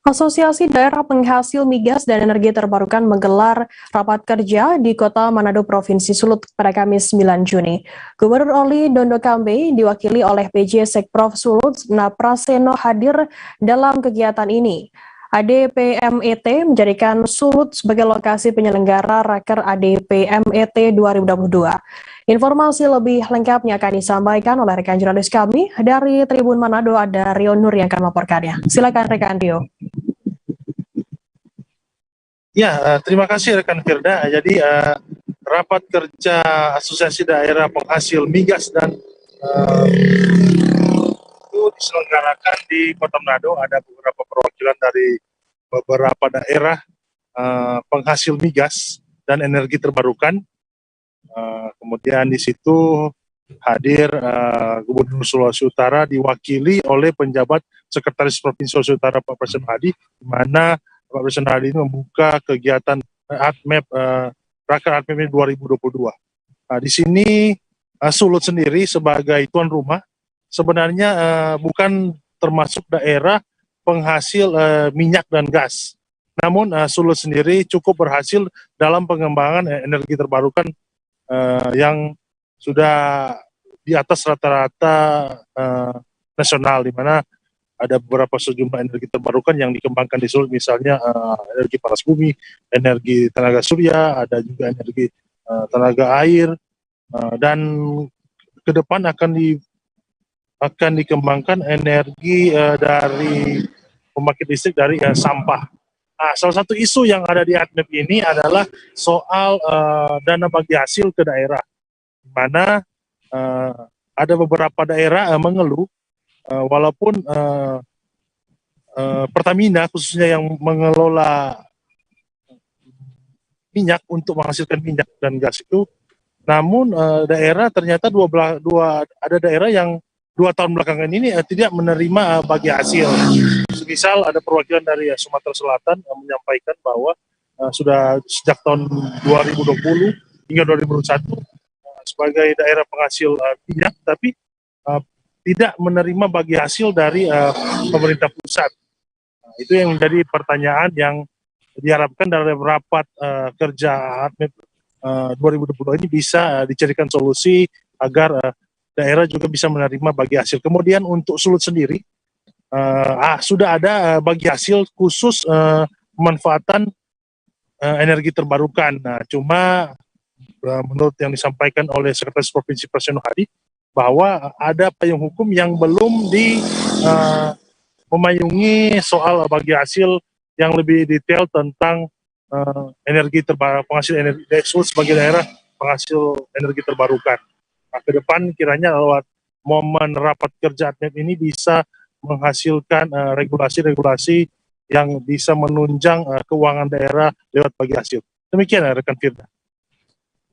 Asosiasi Daerah Penghasil Migas dan Energi Terbarukan menggelar rapat kerja di Kota Manado, Provinsi Sulut pada Kamis 9 Juni. Gubernur Oli Dondo Kambe diwakili oleh PJ Sekprov Sulut Napraseno hadir dalam kegiatan ini. ADPMET menjadikan Sulut sebagai lokasi penyelenggara Raker ADPMET 2022. Informasi lebih lengkapnya akan disampaikan oleh rekan jurnalis kami dari Tribun Manado, ada Rio Nur yang akan melaporkannya. Silakan rekan Rio. Ya, terima kasih rekan Firda. Jadi rapat kerja Asosiasi Daerah Penghasil Migas dan itu diselenggarakan di Kota Manado. Ada beberapa perwakilan dari beberapa daerah penghasil migas dan energi terbarukan. Kemudian di situ hadir Gubernur Sulawesi Utara diwakili oleh penjabat Sekretaris Provinsi Sulawesi Utara Pak Presiden Hadi, di mana Pak Presiden Hadi ini membuka kegiatan ADMEP Raker ADMEP 2022. Di sini Sulut sendiri sebagai tuan rumah sebenarnya bukan termasuk daerah penghasil minyak dan gas. Namun Sulut sendiri cukup berhasil dalam pengembangan energi terbarukan yang sudah di atas rata-rata nasional, di mana ada beberapa sejumlah energi terbarukan yang dikembangkan di Sulut, misalnya energi panas bumi, energi tenaga surya, ada juga energi tenaga air, dan ke depan akan dikembangkan energi dari pembangkit listrik dari sampah. Salah satu isu yang ada di ADMEP ini adalah soal dana bagi hasil ke daerah, di mana ada beberapa daerah mengeluh walaupun Pertamina khususnya yang mengelola minyak untuk menghasilkan minyak dan gas itu, namun daerah ternyata ada daerah yang 2 tahun belakangan ini tidak menerima bagi hasil. Misal ada perwakilan dari Sumatera Selatan yang menyampaikan bahwa sudah sejak tahun 2020 hingga 2021 sebagai daerah penghasil minyak, tapi tidak menerima bagi hasil dari pemerintah pusat. Itu yang menjadi pertanyaan yang diharapkan dari rapat kerja ADMEP 2022 ini bisa dicarikan solusi agar daerah juga bisa menerima bagi hasil. Kemudian untuk Sulut sendiri sudah ada bagi hasil khusus pemanfaatan energi terbarukan. Cuma menurut yang disampaikan oleh Sekretaris Provinsi Presiden Hadi, bahwa ada payung hukum yang belum memayungi soal bagi hasil yang lebih detail tentang energi penghasil energi Sulut sebagai daerah penghasil energi terbarukan. Ke depan kiranya lewat momen rapat kerja ADMEP ini bisa menghasilkan regulasi-regulasi yang bisa menunjang keuangan daerah lewat bagi hasil. Demikian rekan Firda.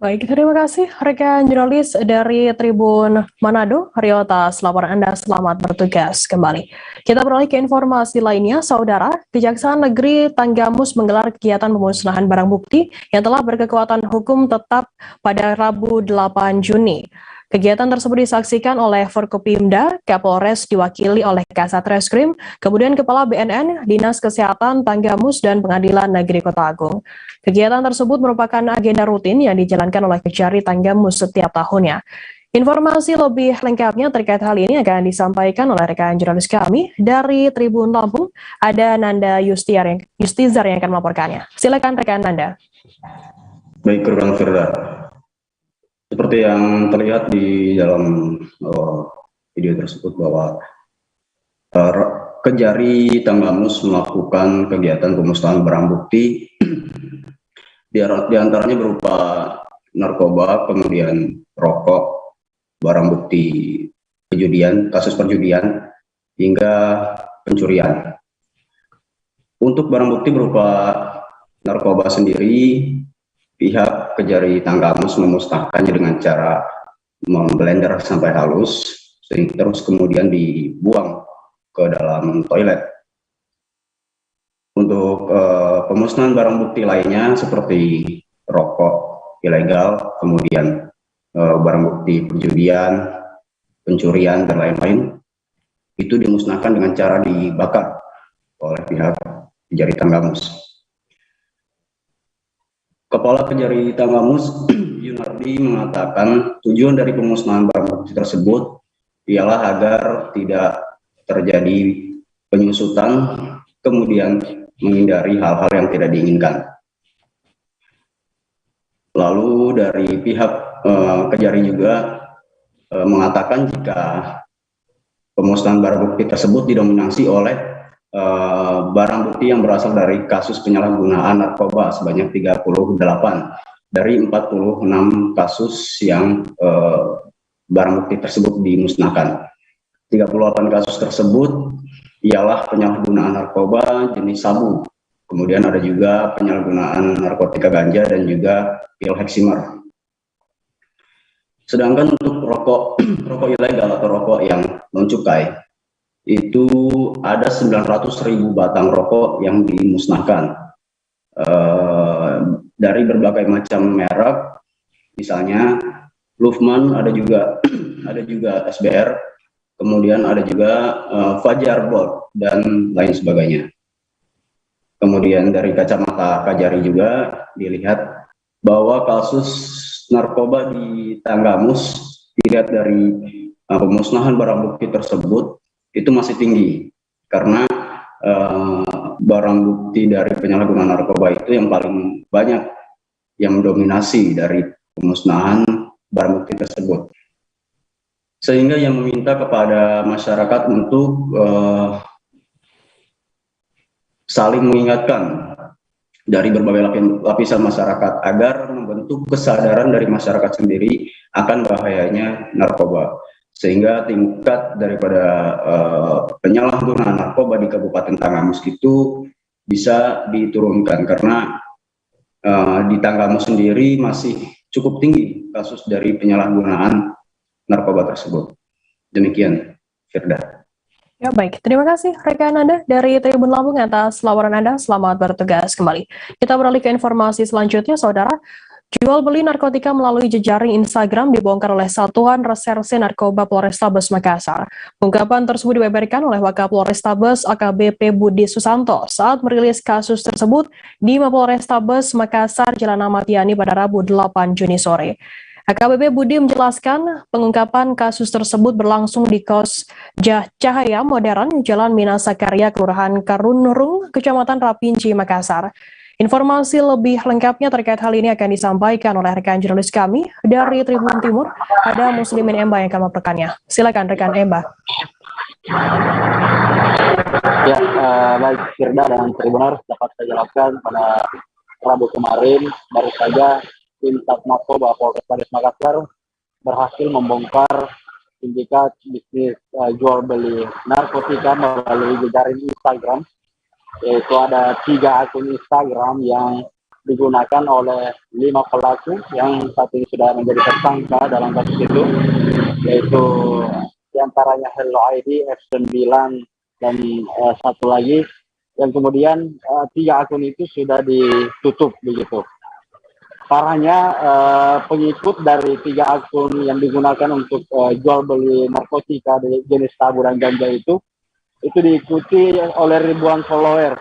Baik, terima kasih rekan jurnalis dari Tribun Manado, Riotas, laporan Anda. Selamat bertugas kembali. Kita beralih ke informasi lainnya, Saudara. Kejaksaan Negeri Tanggamus menggelar kegiatan pemusnahan barang bukti yang telah berkekuatan hukum tetap pada Rabu 8 Juni. Kegiatan tersebut disaksikan oleh Forkopimda, Kapolres diwakili oleh Kasat Reskrim, kemudian Kepala BNN, Dinas Kesehatan Tanggamus, dan Pengadilan Negeri Kota Agung. Kegiatan tersebut merupakan agenda rutin yang dijalankan oleh Kejari Tanggamus setiap tahunnya. Informasi lebih lengkapnya terkait hal ini akan disampaikan oleh rekan jurnalis kami dari Tribun Lampung. Ada Nanda Yustizar yang akan melaporkannya. Silakan rekan Nanda. Baik, rekan Firda. Seperti yang terlihat di dalam video tersebut bahwa Kejari Tanggamus melakukan kegiatan pemusnahan barang bukti di antaranya berupa narkoba, kemudian rokok, barang bukti perjudian, kasus perjudian, hingga pencurian. Untuk barang bukti berupa narkoba sendiri, pihak Kejari Tanggamus memusnahkannya dengan cara memblender sampai halus, terus kemudian dibuang ke dalam toilet. Untuk pemusnahan barang bukti lainnya seperti rokok ilegal, kemudian barang bukti perjudian, pencurian, dan lain-lain, itu dimusnahkan dengan cara dibakar oleh pihak Kejari Tanggamus. Kepala Kejari Tanggamus, Yunardi, mengatakan tujuan dari pemusnahan barang bukti tersebut ialah agar tidak terjadi penyusutan, kemudian menghindari hal-hal yang tidak diinginkan. Lalu dari pihak Kejari juga mengatakan jika pemusnahan barang bukti tersebut didominasi oleh barang bukti yang berasal dari kasus penyalahgunaan narkoba sebanyak 38 dari 46 kasus yang barang bukti tersebut dimusnahkan. 38 kasus tersebut ialah penyalahgunaan narkoba jenis sabu, kemudian ada juga penyalahgunaan narkotika ganja dan juga pil heksimer. Sedangkan untuk rokok rokok ilegal atau rokok yang non cukai itu ada 900.000 batang rokok yang dimusnahkan dari berbagai macam merek, misalnya Lufman, ada juga SBR, kemudian ada juga Fajar Bold dan lain sebagainya. Kemudian dari kacamata Kajari juga dilihat bahwa kasus narkoba di Tanggamus dilihat dari pemusnahan barang bukti tersebut itu masih tinggi, karena barang bukti dari penyalahgunaan narkoba itu yang paling banyak yang mendominasi dari pemusnahan barang bukti tersebut, sehingga yang meminta kepada masyarakat untuk saling mengingatkan dari berbagai lapisan masyarakat agar membentuk kesadaran dari masyarakat sendiri akan bahayanya narkoba, sehingga tingkat daripada penyalahgunaan narkoba di Kabupaten Tanggamus itu bisa diturunkan, karena di Tanggamus sendiri masih cukup tinggi kasus dari penyalahgunaan narkoba tersebut. Demikian, Firda. Ya, baik. Terima kasih rekan Anda dari Tribun Lampung atas laporan Anda. Selamat bertugas kembali. Kita beralih ke informasi selanjutnya, Saudara. Jual beli narkotika melalui jejaring Instagram dibongkar oleh Satuan Reserse Narkoba Polrestabes Makassar. Ungkapan tersebut dibeberkan oleh Wakapolrestabes AKBP Budi Susanto saat merilis kasus tersebut di Mapolrestabes Makassar, Jalan Ahmad Yani pada Rabu 8 Juni sore. AKBP Budi menjelaskan pengungkapan kasus tersebut berlangsung di kos Cahaya Modern, Jalan Minasakarya, Kelurahan Karunurung, Kecamatan Rapinci, Makassar. Informasi lebih lengkapnya terkait hal ini akan disampaikan oleh rekan jurnalis kami dari Tribun Timur, ada Muslimin Emba yang akan melaporkannya. Silakan rekan Emba. Ya, baik Firda dan Tribuners, dapat saya jelaskan pada Rabu kemarin baru saja tim Narkoba Polrestabes Makassar berhasil membongkar sindikat bisnis jual beli narkotika melalui jejaring Instagram, yaitu ada 3 akun Instagram yang digunakan oleh 5 pelaku yang saat ini sudah menjadi tersangka dalam kasus itu, yaitu diantaranya Hello ID, F9 dan satu lagi, yang kemudian 3 akun itu sudah ditutup begitu. Parahnya pengikut dari 3 akun yang digunakan untuk jual beli narkotika jenis sabu dan ganja itu diikuti oleh ribuan follower.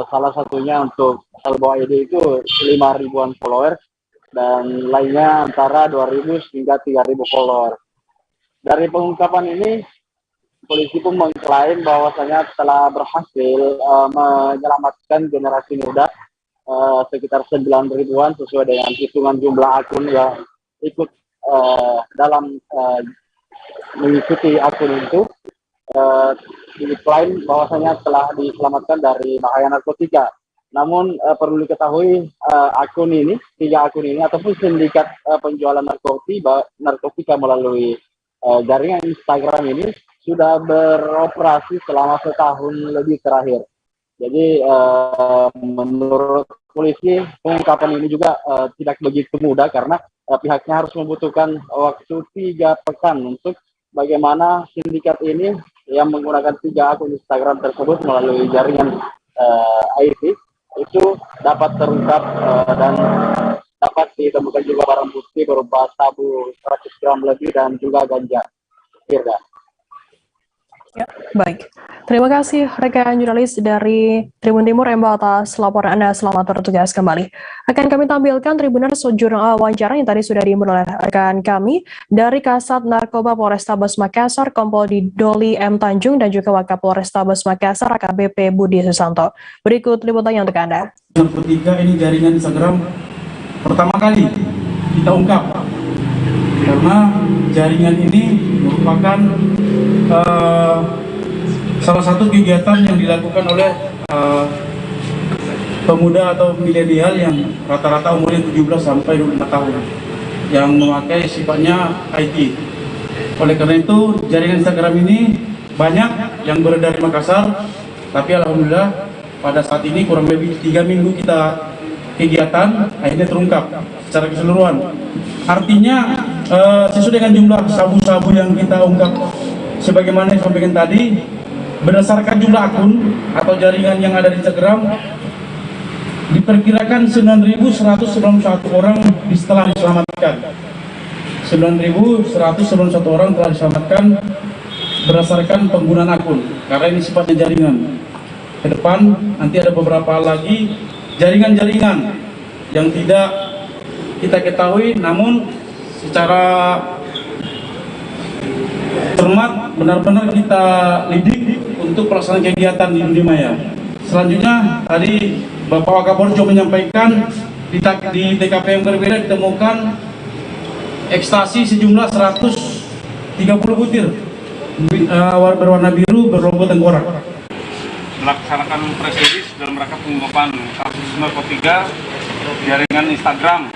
Salah satunya untuk Helbo ID itu 5 ribuan follower dan lainnya antara 2.000 hingga 3.000 follower. Dari pengungkapan ini, polisi pun mengklaim bahwasanya telah berhasil menyelamatkan generasi muda sekitar 9 ribuan sesuai dengan hitungan jumlah akun yang ikut dalam mengikuti akun itu. Diklaim bahwasanya telah diselamatkan dari bahaya narkotika. Namun perlu diketahui akun ini, 3 akun ini ataupun sindikat penjualan narkotika melalui jaringan Instagram ini sudah beroperasi selama setahun lebih terakhir. Jadi menurut polisi pengungkapan ini juga tidak begitu mudah karena pihaknya harus membutuhkan waktu 3 pekan untuk bagaimana sindikat ini yang menggunakan 3 akun Instagram tersebut melalui jaringan IT itu dapat terungkap dan dapat ditemukan juga barang bukti berupa sabu 100 gram lebih dan juga ganja. Firda. Ya, baik. Terima kasih rekan jurnalis dari Tribun Timur Emba atas laporan Anda. Selamat bertugas kembali. Akan kami tampilkan Tribuners jurnal wawancara yang tadi sudah diimbun oleh rekan kami dari Kasat Narkoba Polrestabes Makassar, Kompol Doli M. Tanjung dan juga Wakapolrestabes Makassar AKBP Budi Susanto. Berikut liputannya untuk Anda. Yang ketiga, ini jaringan Instagram pertama kali kita ungkap karena jaringan ini merupakan salah satu kegiatan yang dilakukan oleh pemuda atau milenial yang rata-rata umurnya 17 sampai 25 tahun yang memakai sifatnya IT. Oleh karena itu jaringan Instagram ini banyak yang beredar di Makassar, tapi alhamdulillah pada saat ini kurang lebih 3 minggu kita kegiatan akhirnya terungkap secara keseluruhan. Artinya sesuai dengan jumlah sabu-sabu yang kita ungkap sebagaimana yang sampaikan tadi, berdasarkan jumlah akun atau jaringan yang ada di Instagram, diperkirakan 9.191 orang telah diselamatkan. 9.191 orang telah diselamatkan berdasarkan penggunaan akun, karena ini sifatnya jaringan. Ke depan nanti ada beberapa lagi jaringan-jaringan yang tidak kita ketahui, namun secara cermat benar-benar kita lidik untuk pelaksanaan kegiatan di dunia maya. Selanjutnya tadi Bapak Wakapolres juga menyampaikan di TKP yang berbeda ditemukan ekstasi sejumlah 130 butir berwarna biru berlogo tengkorak. Melaksanakan press release dalam rangka pengungkapan kasus narkotika jaringan Instagram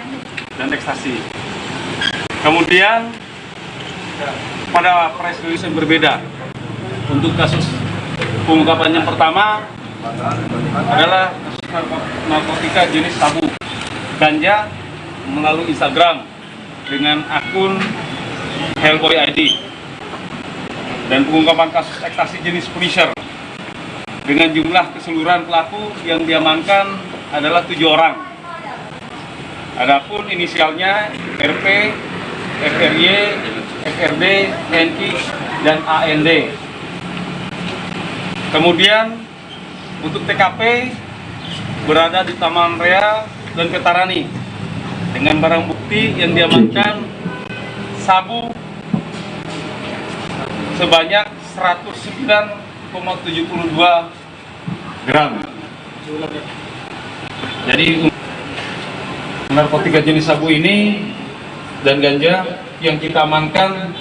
dan ekstasi. Kemudian pada press release yang berbeda untuk kasus pengungkapan yang pertama adalah kasus narkotika jenis sabu ganja melalui Instagram dengan akun Hellboy ID, dan pengungkapan kasus ekstasi jenis Punisher dengan jumlah keseluruhan pelaku yang diamankan adalah 7 orang. Adapun inisialnya RP, FRY, FRD, NI, dan AND. Kemudian untuk TKP berada di Taman Rea dan Petarani dengan barang bukti yang diamankan sabu sebanyak 109,72 gram. Jadi narkotika jenis sabu ini dan ganja yang kita amankan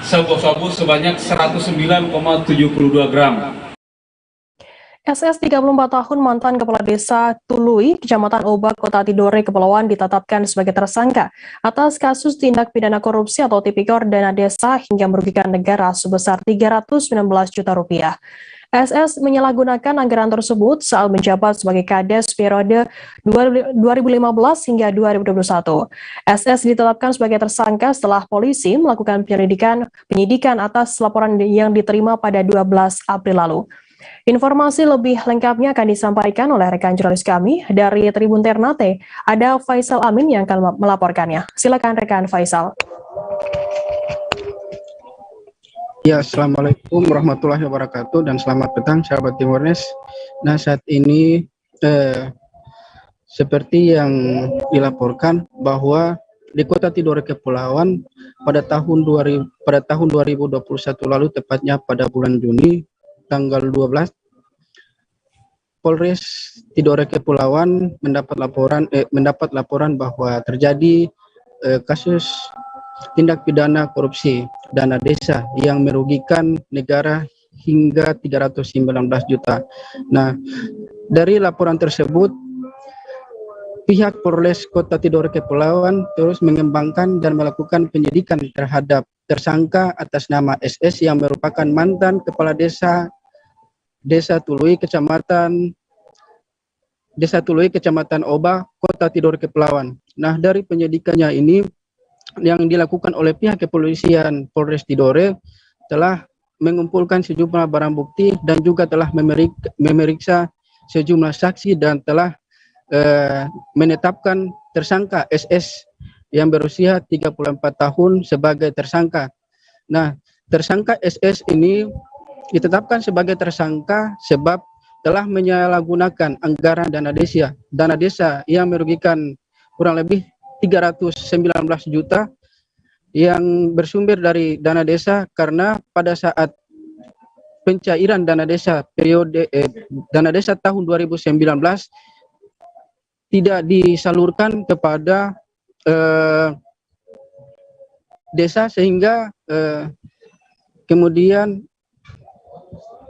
sabu-sabu sebanyak 109,72 gram. SS 34 tahun mantan Kepala Desa Tului, Kecamatan Obak, Kota Tidore, Kepulauan ditetapkan sebagai tersangka atas kasus tindak pidana korupsi atau tipikor dana desa hingga merugikan negara sebesar 319 juta rupiah. SS menyalahgunakan anggaran tersebut saat menjabat sebagai Kades periode 2015 hingga 2021. SS ditetapkan sebagai tersangka setelah polisi melakukan penyidikan atas laporan yang diterima pada 12 April lalu. Informasi lebih lengkapnya akan disampaikan oleh rekan jurnalis kami dari Tribun Ternate. Ada Faisal Amin yang akan melaporkannya. Silakan rekan Faisal. Ya, Assalamualaikum warahmatullahi wabarakatuh dan selamat petang sahabat Timornes. Nah, saat ini seperti yang dilaporkan bahwa di Kota Tidore Kepulauan pada tahun 2021 lalu, tepatnya pada bulan Juni tanggal 12, Polres Tidore Kepulauan mendapat laporan bahwa terjadi kasus tindak pidana korupsi dana desa yang merugikan negara hingga 319 juta. Nah, dari laporan tersebut, pihak Polres Kota Tidore Kepulauan terus mengembangkan dan melakukan penyidikan terhadap tersangka atas nama SS yang merupakan mantan Kepala Desa Tului, Kecamatan Oba, Kota Tidore Kepulauan. Nah, dari penyidikannya ini yang dilakukan oleh pihak kepolisian Polres Tidore telah mengumpulkan sejumlah barang bukti dan juga telah memeriksa sejumlah saksi dan telah menetapkan tersangka SS yang berusia 34 tahun sebagai tersangka. Nah, tersangka SS ini ditetapkan sebagai tersangka sebab telah menyalahgunakan anggaran dana desa yang merugikan kurang lebih 319 juta yang bersumber dari dana desa, karena pada saat pencairan dana desa dana desa tahun 2019 tidak disalurkan kepada desa, sehingga kemudian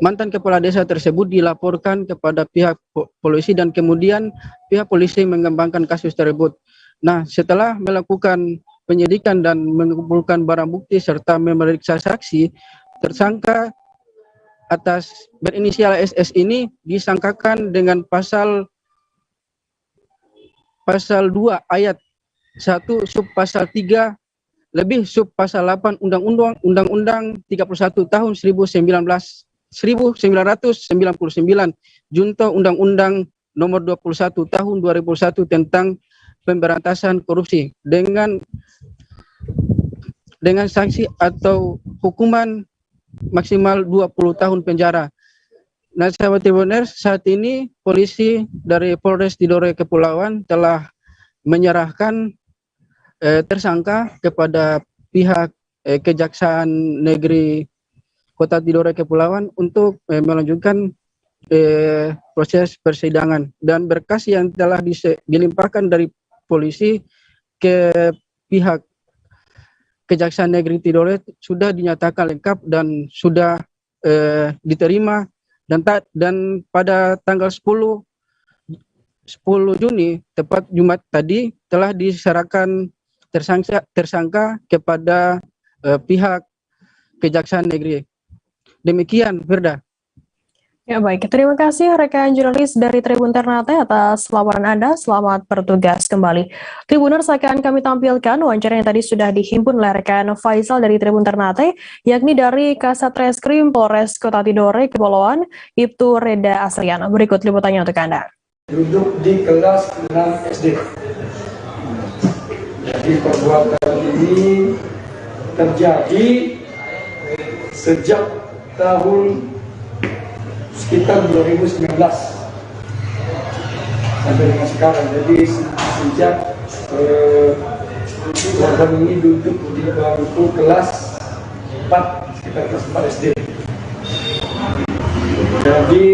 mantan kepala desa tersebut dilaporkan kepada pihak polisi dan kemudian pihak polisi mengembangkan kasus tersebut. Nah, setelah melakukan penyidikan dan mengumpulkan barang bukti serta memeriksa saksi, tersangka atas berinisial SS ini disangkakan dengan pasal 2 ayat 1 subpasal 3 lebih sub pasal 8 Undang-Undang 31 tahun 1999 junto Undang-Undang nomor 21 tahun 2001 tentang pemberantasan korupsi dengan sanksi atau hukuman maksimal 20 tahun penjara. Nah, sahabat Tribuners, saat ini polisi dari Polres Tidore Kepulauan telah menyerahkan tersangka kepada pihak Kejaksaan Negeri Kota Tidore Kepulauan untuk melanjutkan proses persidangan, dan berkas yang telah dilimpahkan dari polisi ke pihak Kejaksaan Negeri Tidore sudah dinyatakan lengkap dan sudah diterima, dan pada tanggal 10 Juni tepat Jumat tadi telah diserahkan tersangka kepada pihak Kejaksaan Negeri. Demikian, Firda. Ya baik, terima kasih rekan jurnalis dari Tribun Ternate atas laporan Anda. Selamat bertugas kembali. Tribuners, akan kami tampilkan wawancara yang tadi sudah dihimpun oleh rekan Faisal dari Tribun Ternate, yakni dari Kasat Reskrim Polres Kota Tidore Kepulauan, itu Reda Asrian. Berikut liputannya untuk Anda. Duduk di kelas 6 SD. Jadi perbuatan ini terjadi sejak tahun sekitar 2019 sampai dengan sekarang. Jadi sejak korban ini duduk di bangku kelas 4, sekitar kelas 4 SD. Jadi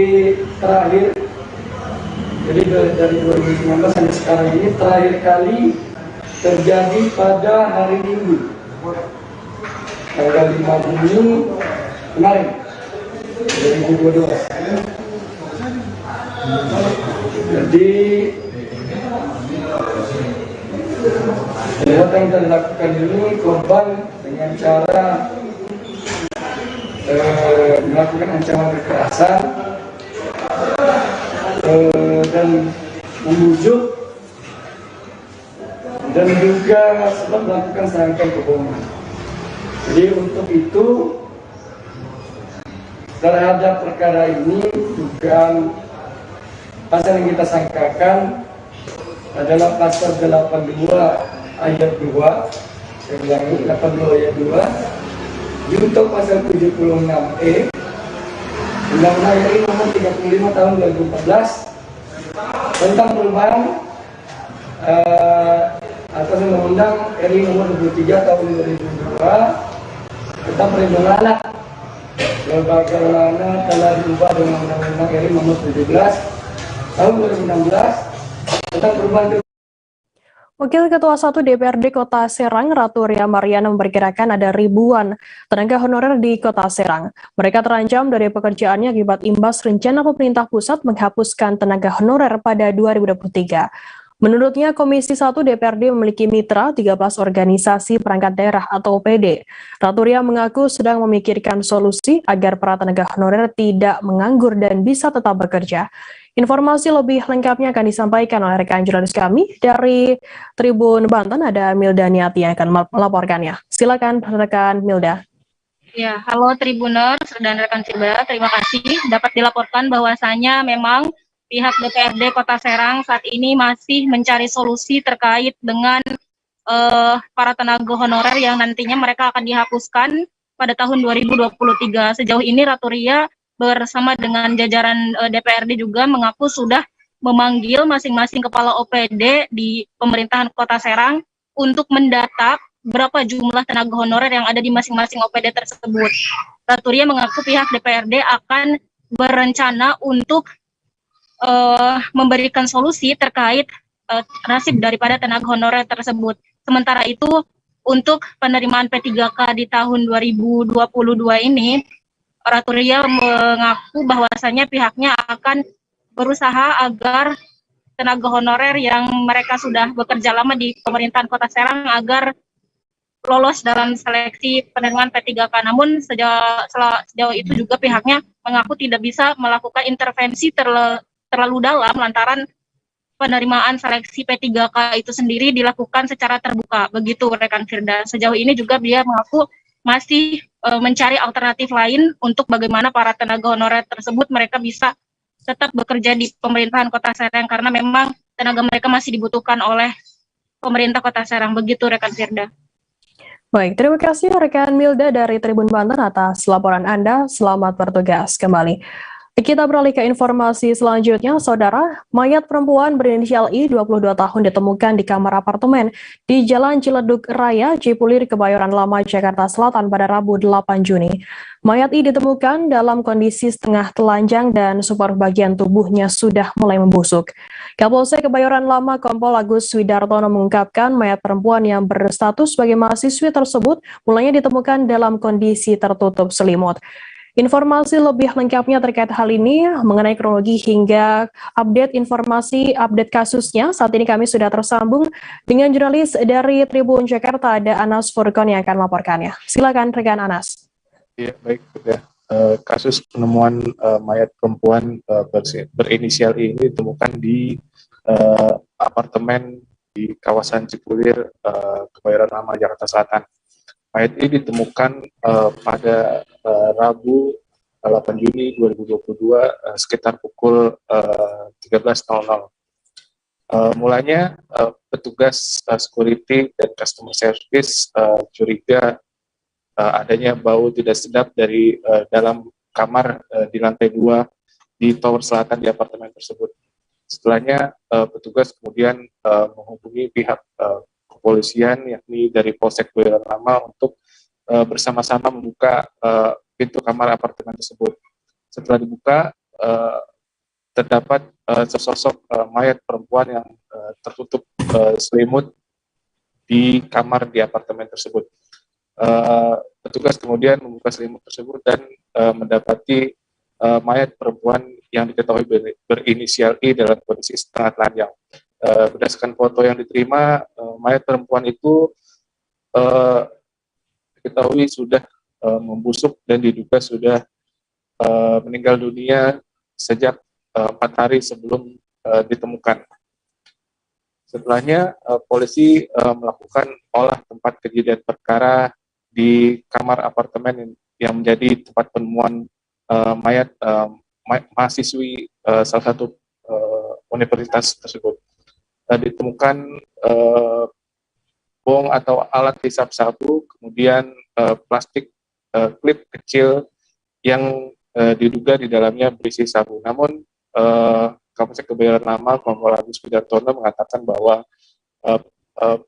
dari 2019 sampai sekarang ini terakhir kali terjadi pada hari Minggu tanggal 5 Juni kemarin 2022. Jadi perbuatan yang dilakukan ini korban dengan cara melakukan ancaman kekerasan dan membujuk dan juga sempat melakukan serangkaian kebohongan. Jadi untuk itu terhadap perkara ini dugaan pasal yang kita sangkakan adalah pasal 82 ayat 2, saya ulangi 82 ayat 2, junto pasal 76E Undang-Undang RI nomor 35 tahun 2014 tentang perubahan atas Undang-Undang RI nomor 23 tahun 2002 tentang perlindungan anak, sebagaimana telah diubah dengan Undang-Undang RI nomor 17 tahun 2016 tentang perubahan. Wakil Ketua 1 DPRD Kota Serang, Ratu Ria Mariana, memperkirakan ada ribuan tenaga honorer di Kota Serang. Mereka terancam dari pekerjaannya akibat imbas rencana pemerintah pusat menghapuskan tenaga honorer pada 2023. Menurutnya, Komisi 1 DPRD memiliki mitra 13 organisasi perangkat daerah atau OPD. Ratu Ria mengaku sedang memikirkan solusi agar para tenaga honorer tidak menganggur dan bisa tetap bekerja. Informasi lebih lengkapnya akan disampaikan oleh rekan jurnalis kami dari Tribun Banten, ada Milda Niati yang akan melaporkannya. Silakan rekan Milda. Ya, halo Tribuners dan rekan Ciba, terima kasih. Dapat dilaporkan bahwasanya memang pihak DPRD Kota Serang saat ini masih mencari solusi terkait dengan para tenaga honorer yang nantinya mereka akan dihapuskan pada tahun 2023. Sejauh ini Ratu Ria bersama dengan jajaran DPRD juga mengaku sudah memanggil masing-masing kepala OPD di pemerintahan Kota Serang untuk mendata berapa jumlah tenaga honorer yang ada di masing-masing OPD tersebut. Ratu Ria mengaku pihak DPRD akan berencana untuk memberikan solusi terkait nasib daripada tenaga honorer tersebut. Sementara itu, untuk penerimaan P3K di tahun 2022 ini, Ratu Ria mengaku bahwasanya pihaknya akan berusaha agar tenaga honorer yang mereka sudah bekerja lama di pemerintahan Kota Serang agar lolos dalam seleksi penerimaan P3K. Namun sejauh itu juga pihaknya mengaku tidak bisa melakukan intervensi terlalu dalam lantaran penerimaan seleksi P3K itu sendiri dilakukan secara terbuka. Begitu rekan Firda. Sejauh ini juga dia mengaku masih mencari alternatif lain untuk bagaimana para tenaga honorer tersebut mereka bisa tetap bekerja di pemerintahan Kota Serang karena memang tenaga mereka masih dibutuhkan oleh pemerintah Kota Serang. Begitu rekan Firda. Baik, terima kasih rekan Milda dari Tribun Banten atas laporan Anda. Selamat bertugas kembali. Kita beralih ke informasi selanjutnya, Saudara. Mayat perempuan berinisial I, 22 tahun, ditemukan di kamar apartemen di Jalan Ciledug Raya, Cipulir, Kebayoran Lama, Jakarta Selatan pada Rabu 8 Juni. Mayat I ditemukan dalam kondisi setengah telanjang dan separuh bagian tubuhnya sudah mulai membusuk. Kapolsek Kebayoran Lama Kompol Agus Widartono mengungkapkan mayat perempuan yang berstatus sebagai mahasiswi tersebut mulanya ditemukan dalam kondisi tertutup selimut. Informasi lebih lengkapnya terkait hal ini mengenai kronologi hingga update informasi, update kasusnya. Saat ini kami sudah tersambung dengan jurnalis dari Tribun Jakarta, ada Anas Furkon yang akan melaporkannya. Silakan rekan Anas. Ya, baik. Kasus penemuan mayat perempuan berinisial I ini ditemukan di apartemen di kawasan Cipulir, Kebayoran Lama, Jakarta Selatan. Mayat ini ditemukan pada Rabu 8 Juni 2022 sekitar pukul 13.00. Mulanya petugas security dan customer service curiga adanya bau tidak sedap dari dalam kamar di lantai 2 di tower selatan di apartemen tersebut. Setelahnya petugas kemudian menghubungi pihak kepolisian yakni dari Polsek Kebayoran Lama untuk bersama-sama membuka pintu kamar apartemen tersebut. Setelah dibuka, terdapat sesosok mayat perempuan yang tertutup selimut di kamar di apartemen tersebut. Petugas kemudian membuka selimut tersebut dan mendapati mayat perempuan yang diketahui berinisial I dalam kondisi setengah telanjang. Berdasarkan foto yang diterima, mayat perempuan itu diketahui sudah membusuk dan diduga sudah meninggal dunia sejak 4 hari sebelum ditemukan. Setelahnya, polisi melakukan olah tempat kejadian perkara di kamar apartemen yang menjadi tempat penemuan mayat mahasiswi salah satu universitas tersebut. Ditemukan bong atau alat hisap sabu, kemudian plastik klip kecil yang diduga di dalamnya berisi sabu. Namun Kapolsek Kebayoran Lama Kompol Agus Widartono mengatakan bahwa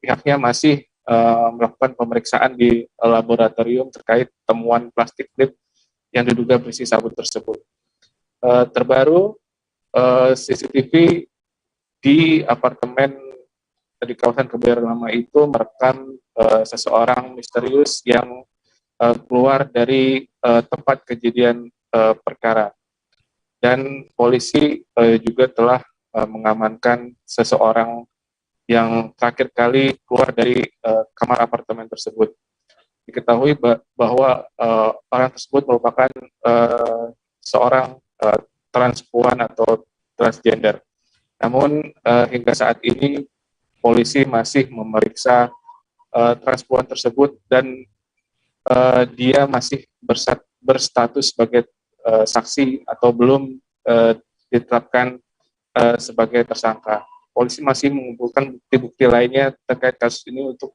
pihaknya masih melakukan pemeriksaan di laboratorium terkait temuan plastik klip yang diduga berisi sabu tersebut. Terbaru CCTV di apartemen di kawasan Kebayoran Lama itu merekam seseorang misterius yang keluar dari tempat kejadian perkara. Dan polisi juga telah mengamankan seseorang yang terakhir kali keluar dari kamar apartemen tersebut. Diketahui bahwa orang tersebut merupakan seorang transpuan atau transgender. Namun hingga saat ini polisi masih memeriksa transpuan tersebut dan dia masih berstatus sebagai saksi atau belum ditetapkan sebagai tersangka. Polisi masih mengumpulkan bukti-bukti lainnya terkait kasus ini untuk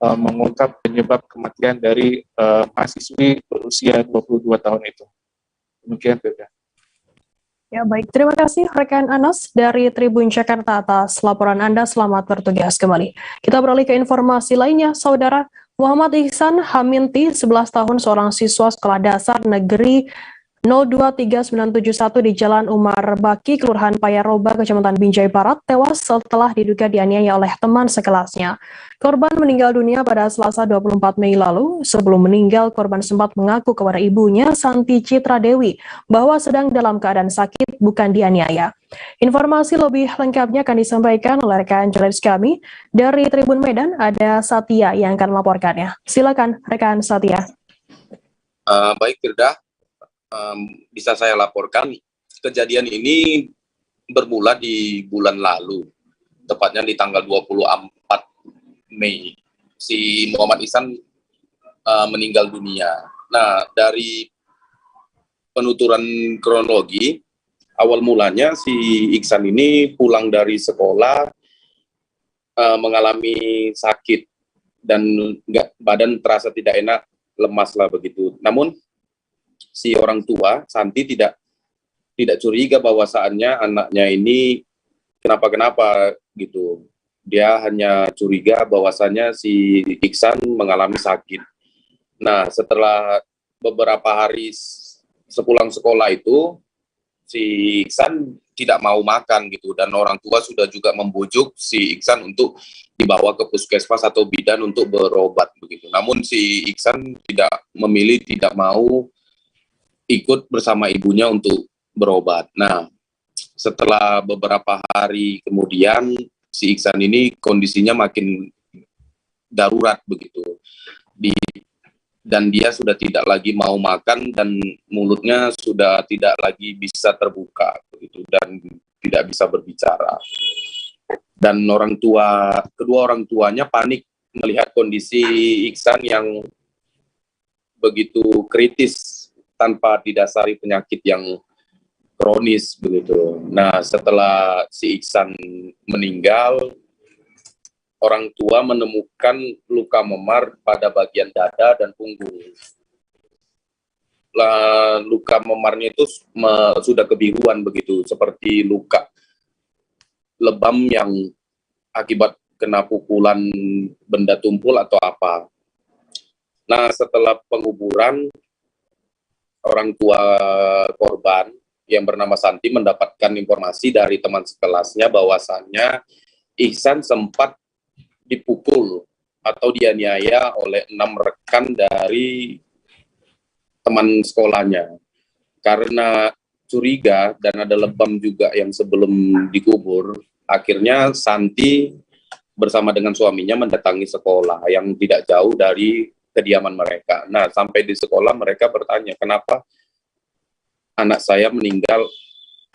mengungkap penyebab kematian dari mahasiswi berusia 22 tahun itu. Demikian, Firda. Ya, baik. Terima kasih rekan Anas dari Tribun Jakarta atas laporan Anda. Selamat bertugas kembali. Kita beralih ke informasi lainnya, Saudara. Muhammad Ihsan Haminti, 11 tahun, seorang siswa sekolah dasar negeri 023971 di Jalan Umar Baki, Kelurahan Payaroba, Kecamatan Binjai Barat, tewas setelah diduga dianiaya oleh teman sekelasnya. Korban meninggal dunia pada Selasa 24 Mei lalu. Sebelum meninggal, korban sempat mengaku kepada ibunya, Santi Citra Dewi, bahwa sedang dalam keadaan sakit, bukan dianiaya. Informasi lebih lengkapnya akan disampaikan oleh rekan jurnalis kami dari Tribun Medan, ada Satya yang akan melaporkannya. Silakan rekan Satya. Baik, Firda. Bisa saya laporkan kejadian ini bermula di bulan lalu, tepatnya di tanggal 24 Mei. Si Muhammad Ihsan meninggal dunia. Nah, dari penuturan kronologi, awal mulanya si Ihsan ini pulang dari sekolah mengalami sakit dan badan terasa tidak enak, lemas lah begitu. Namun si orang tua Santi tidak curiga bahwasannya anaknya ini kenapa gitu. Dia hanya curiga bahwasannya si Ihsan mengalami sakit. Nah, setelah beberapa hari sepulang sekolah itu, si Ihsan tidak mau makan gitu, dan orang tua sudah juga membujuk si Ihsan untuk dibawa ke puskesmas atau bidan untuk berobat begitu. Namun si Ihsan tidak mau ikut bersama ibunya untuk berobat. Nah, setelah beberapa hari kemudian si Ihsan ini kondisinya makin darurat begitu. Dan dia sudah tidak lagi mau makan dan mulutnya sudah tidak lagi bisa terbuka begitu, dan tidak bisa berbicara. Dan kedua orang tuanya panik melihat kondisi Ihsan yang begitu kritis tanpa didasari penyakit yang kronis begitu. Nah, setelah si Ihsan meninggal, orang tua menemukan luka memar pada bagian dada dan punggung. Luka memarnya itu sudah kebiruan begitu, seperti luka lebam yang akibat kena pukulan benda tumpul atau apa. Nah, setelah penguburan, orang tua korban yang bernama Santi mendapatkan informasi dari teman sekelasnya bahwasannya Ihsan sempat dipukul atau dianiaya oleh 6 rekan dari teman sekolahnya. Karena curiga dan ada lebam juga yang sebelum dikubur, akhirnya Santi bersama dengan suaminya mendatangi sekolah yang tidak jauh dari kediaman mereka. Nah, sampai di sekolah mereka bertanya, kenapa anak saya meninggal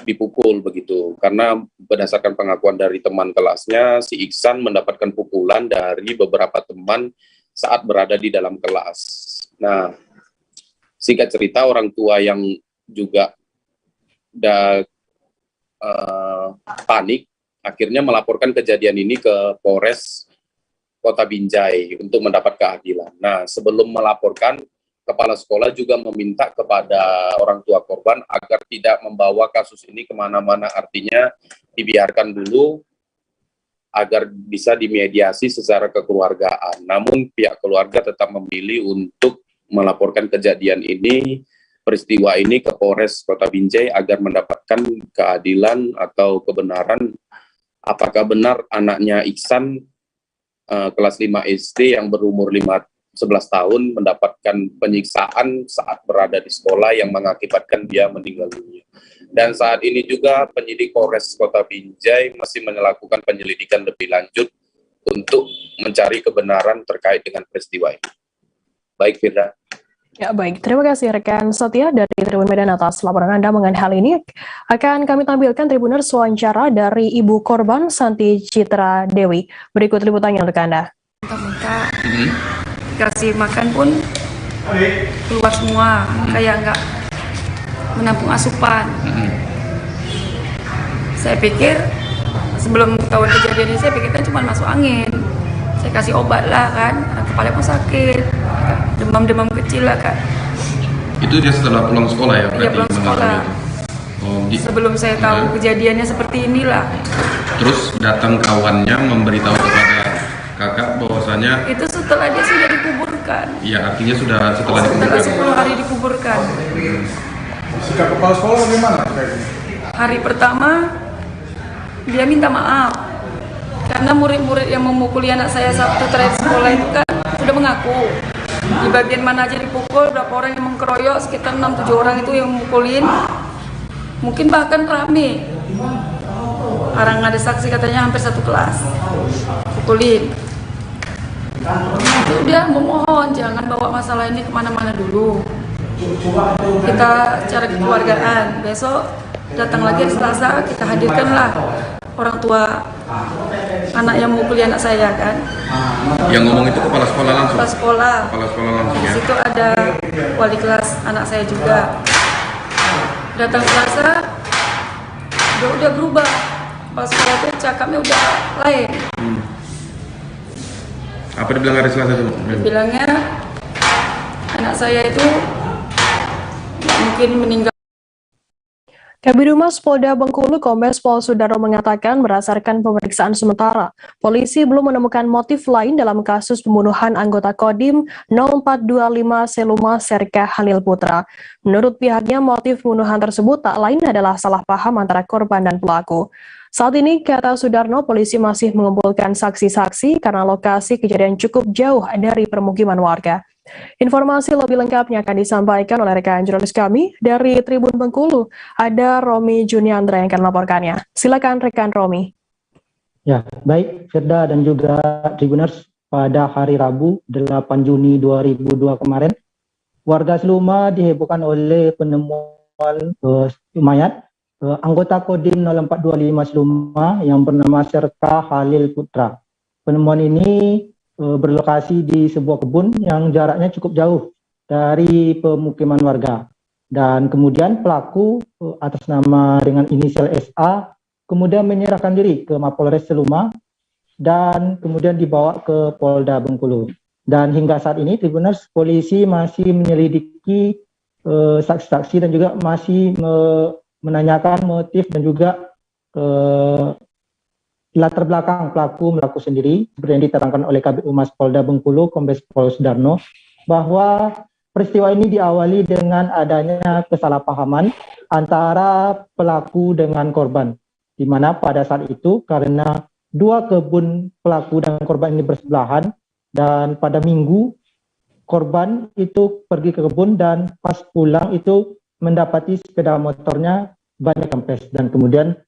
dipukul begitu? Karena berdasarkan pengakuan dari teman kelasnya, si Ihsan mendapatkan pukulan dari beberapa teman saat berada di dalam kelas. Nah, singkat cerita, orang tua yang juga panik akhirnya melaporkan kejadian ini ke Polres Kota Binjai untuk mendapat keadilan. Nah, sebelum melaporkan, kepala sekolah juga meminta kepada orang tua korban agar tidak membawa kasus ini kemana-mana, artinya dibiarkan dulu agar bisa dimediasi secara kekeluargaan. Namun pihak keluarga tetap memilih untuk melaporkan kejadian ini, peristiwa ini ke Polres Kota Binjai agar mendapatkan keadilan atau kebenaran apakah benar anaknya Ihsan kelas 5 SD yang berumur 11 tahun mendapatkan penyiksaan saat berada di sekolah yang mengakibatkan dia meninggal dunia. Dan saat ini juga penyidik Polres Kota Binjai masih melakukan penyelidikan lebih lanjut untuk mencari kebenaran terkait dengan peristiwa ini. Baik, Firda. Ya, baik. Terima kasih rekan Setia dari Tribun Medan atas laporan Anda mengenai hal ini. Akan kami tampilkan Tribuners wawancara dari ibu korban Santi Citra Dewi. Berikut liputannya untuk Anda. Minta kasih makan pun keluar semua, kayak nggak menampung asupan. Saya pikir sebelum tahu kejadian ini, saya pikir kan cuma masuk angin. Saya kasih obat lah kan, kepala pun sakit, demam-demam kecil lah kan. Itu dia setelah pulang sekolah ya? Iya, pulang sekolah. Sebelum saya tahu kejadiannya seperti inilah. Terus datang kawannya memberitahu kepada kakak bahwasanya itu setelah dia sudah dikuburkan. Iya, artinya sudah setelah dikuburkan. Setelah 10 hari dikuburkan. Sikap kepala sekolah bagaimana? Hari pertama dia minta maaf karena murid-murid yang memukuli anak saya Sabtu terakhir sekolah itu kan sudah mengaku di bagian mana aja dipukul, berapa orang yang mengkeroyok, sekitar 6-7 orang itu yang memukulin, mungkin bahkan rame. Orang ada saksi katanya hampir satu kelas pukulin. Itu dia memohon jangan bawa masalah ini kemana-mana dulu, kita cari kekeluargaan. Besok datang lagi hari Selasa, kita hadirkanlah orang tua anak yang memukuli anak saya kan. Yang ngomong itu kepala sekolah langsung? Kepala sekolah. Kepala sekolah langsung Di ya? situ ada wali kelas anak saya juga. Datang Selasa, udah berubah. Kepala sekolah itu cakapnya udah lain. Apa dibilang hari Selasa itu? Bilangnya anak saya itu mungkin meninggal. Kabid Humas Polda Bengkulu Kombes Pol Sudarno mengatakan berdasarkan pemeriksaan sementara, polisi belum menemukan motif lain dalam kasus pembunuhan anggota Kodim 0425 Seluma Serka Halil Putra. Menurut pihaknya, motif pembunuhan tersebut tak lain adalah salah paham antara korban dan pelaku. Saat ini, kata Sudarno, polisi masih mengumpulkan saksi-saksi karena lokasi kejadian cukup jauh dari permukiman warga. Informasi lebih lengkapnya akan disampaikan oleh rekan jurnalis kami dari Tribun Bengkulu. Ada Romi Juniandra yang akan melaporkannya. Silakan rekan Romi. Ya, baik Firda dan juga Tribuners, pada hari Rabu 8 Juni 2002 kemarin, warga Seluma dihebohkan oleh penemuan mayat anggota Kodim 0425 Seluma yang bernama Serka Halil Putra. Penemuan ini berlokasi di sebuah kebun yang jaraknya cukup jauh dari pemukiman warga, dan kemudian pelaku atas nama dengan inisial SA kemudian menyerahkan diri ke Mapolres Seluma dan kemudian dibawa ke Polda Bengkulu. Dan hingga saat ini Tribuners, polisi masih menyelidiki saksi-saksi dan juga masih menanyakan motif dan juga latar belakang pelaku melaku sendiri, seperti yang diterangkan oleh Kabid Humas Polda Bengkulu Kombes Pol Sudarno, bahwa peristiwa ini diawali dengan adanya kesalahpahaman antara pelaku dengan korban, di mana pada saat itu karena dua kebun pelaku dan korban ini bersebelahan, dan pada Minggu korban itu pergi ke kebun dan pas pulang itu mendapati sepeda motornya banyak kempes, dan kemudian